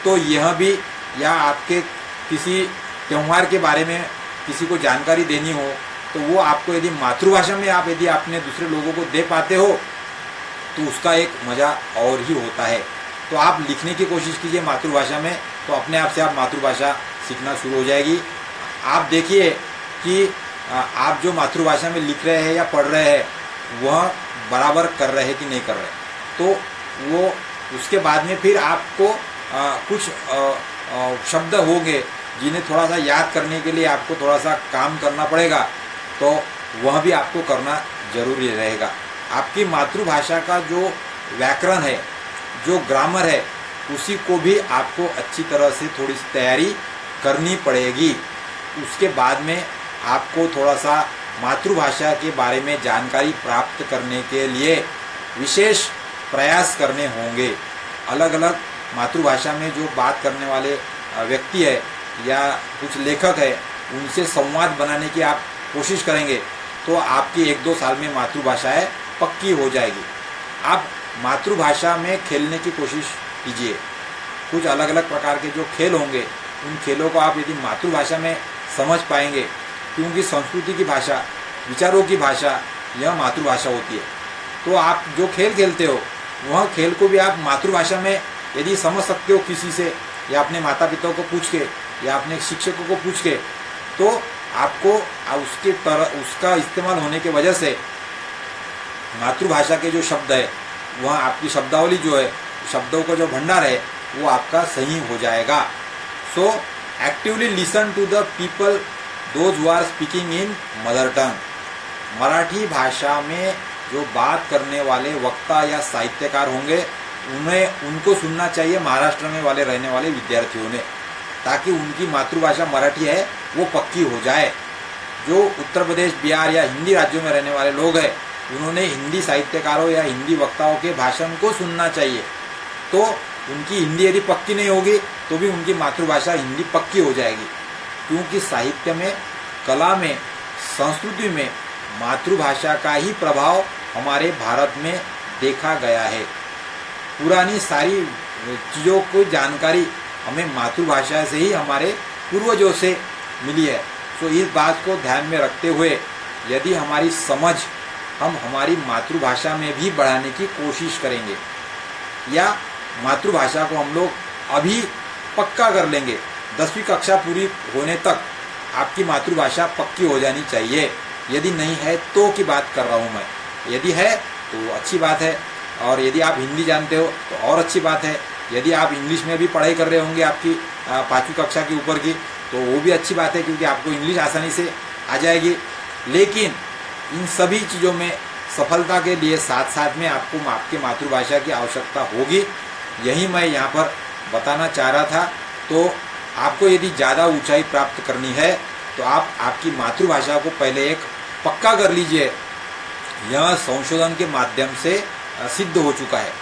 तो यह भी, या आपके किसी त्यौहार के बारे में किसी को जानकारी देनी हो तो वो आपको यदि मातृभाषा में आप यदि आपने दूसरे लोगों को दे पाते हो तो उसका एक मज़ा और ही होता है। तो आप लिखने की कोशिश कीजिए मातृभाषा में, तो अपने आप से आप मातृभाषा सीखना शुरू हो जाएगी। आप देखिए कि आप जो मातृभाषा में लिख रहे हैं या पढ़ रहे हैं वह बराबर कर रहे हैं कि नहीं कर रहे, तो वो उसके बाद में फिर आपको कुछ शब्द होंगे जिन्हें थोड़ा सा याद करने के लिए आपको थोड़ा सा काम करना पड़ेगा, तो वह भी आपको करना जरूरी रहेगा। आपकी मातृभाषा का जो व्याकरण है, जो ग्रामर है, उसी को भी आपको अच्छी तरह से थोड़ी सी तैयारी करनी पड़ेगी। उसके बाद में आपको थोड़ा सा मातृभाषा के बारे में जानकारी प्राप्त करने के लिए विशेष प्रयास करने होंगे। अलग अलग मातृभाषा में जो बात करने वाले व्यक्ति है या कुछ लेखक है उनसे संवाद बनाने की आप कोशिश करेंगे तो आपकी 1-2 साल में मातृभाषाएं पक्की हो जाएगी। आप मातृभाषा में खेलने की कोशिश कीजिए। कुछ अलग अलग प्रकार के जो खेल होंगे उन खेलों को आप यदि मातृभाषा में समझ पाएंगे, क्योंकि संस्कृति की भाषा, विचारों की भाषा यह मातृभाषा होती है, तो आप जो खेल खेलते हो वह खेल को भी आप मातृभाषा में यदि समझ सकते हो किसी से, या अपने माता पिता को पूछ के या अपने शिक्षकों को पूछ के, तो आपको उसके तरह उसका इस्तेमाल होने के वजह से मातृभाषा के जो शब्द है वह आपकी शब्दावली जो है, शब्दों का जो भंडार है वो आपका सही हो जाएगा। So actively listen to the people those who are speaking in mother tongue. Marathi भाषा में जो बात करने वाले वक्ता या साहित्यकार होंगे उनको सुनना चाहिए महाराष्ट्र में वाले रहने वाले विद्यार्थियों ने, ताकि उनकी मातृभाषा मराठी है वो पक्की हो जाए। जो उत्तर प्रदेश, बिहार या हिंदी राज्यों में रहने वाले लोग हैं उन्होंने हिंदी साहित्यकारों या हिंदी वक्ताओं के भाषण को सुनना चाहिए। तो उनकी हिंदी यदि पक्की नहीं होगी तो भी उनकी मातृभाषा हिंदी पक्की हो जाएगी, क्योंकि साहित्य में, कला में, संस्कृति में मातृभाषा का ही प्रभाव हमारे भारत में देखा गया है। पुरानी सारी चीज़ों को जानकारी हमें मातृभाषा से ही हमारे पूर्वजों से मिली है। तो इस बात को ध्यान में रखते हुए यदि हमारी समझ हम हमारी मातृभाषा में भी बढ़ाने की कोशिश करेंगे, या मातृभाषा को हम लोग अभी पक्का कर लेंगे, 10वीं कक्षा पूरी होने तक आपकी मातृभाषा पक्की हो जानी चाहिए। यदि नहीं है तो की बात कर रहा हूँ मैं, यदि है तो अच्छी बात है, और यदि आप हिंदी जानते हो तो और अच्छी बात है। यदि आप इंग्लिश में भी पढ़ाई कर रहे होंगे आपकी 5वीं कक्षा के ऊपर की, तो वो भी अच्छी बात है, क्योंकि आपको इंग्लिश आसानी से आ जाएगी। लेकिन इन सभी चीज़ों में सफलता के लिए साथ साथ में आपको आपके मातृभाषा की आवश्यकता होगी। यही मैं यहाँ पर बताना चाह रहा था। तो आपको यदि ज़्यादा ऊंचाई प्राप्त करनी है तो आप आपकी मातृभाषा को पहले एक पक्का कर लीजिए। यह संशोधन के माध्यम से सिद्ध हो चुका है,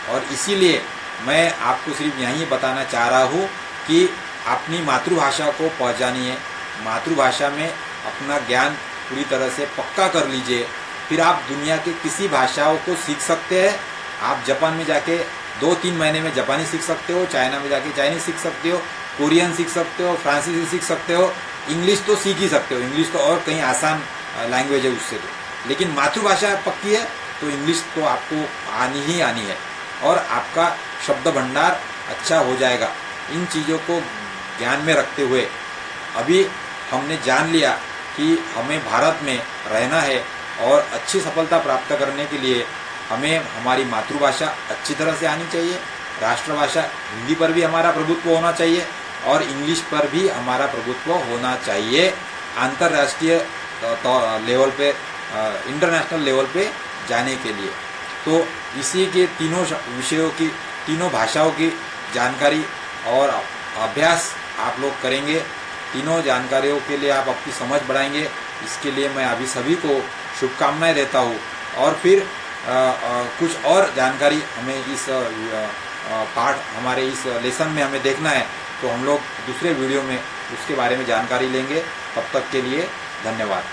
और इसीलिए मैं आपको सिर्फ यही बताना चाह रहा हूँ कि अपनी मातृभाषा को पहचानिए, मातृभाषा में अपना ज्ञान पूरी तरह से पक्का कर लीजिए। फिर आप दुनिया के किसी भाषाओं को सीख सकते हैं। आप जापान में जाके 2-3 महीने में जापानी सीख सकते हो, चाइना में जाके चाइनीज सीख सकते हो, कोरियन सीख सकते हो, फ्रांसीसी सीख सकते हो, इंग्लिश तो सीख ही सकते हो। इंग्लिश तो और कहीं आसान लैंग्वेज है उससे तो। लेकिन मातृभाषा पक्की है तो इंग्लिश तो आपको आनी ही आनी है, और आपका शब्द भंडार अच्छा हो जाएगा। इन चीज़ों को ध्यान में रखते हुए अभी हमने जान लिया कि हमें भारत में रहना है, और अच्छी सफलता प्राप्त करने के लिए हमें हमारी मातृभाषा अच्छी तरह से आनी चाहिए, राष्ट्रभाषा हिंदी पर भी हमारा प्रभुत्व होना चाहिए, और इंग्लिश पर भी हमारा प्रभुत्व होना चाहिए अंतर्राष्ट्रीय लेवल पे, इंटरनेशनल लेवल पे जाने के लिए। तो इसी के तीनों विषयों की, तीनों भाषाओं की जानकारी और अभ्यास आप लोग करेंगे। तीनों जानकारियों के लिए आप अपनी समझ बढ़ाएंगे। इसके लिए मैं अभी सभी को शुभकामनाएं देता हूँ। और फिर कुछ और जानकारी हमें इस पाठ, हमारे इस लेसन में हमें देखना है, तो हम लोग दूसरे वीडियो में उसके बारे में जानकारी लेंगे। तब तक के लिए धन्यवाद।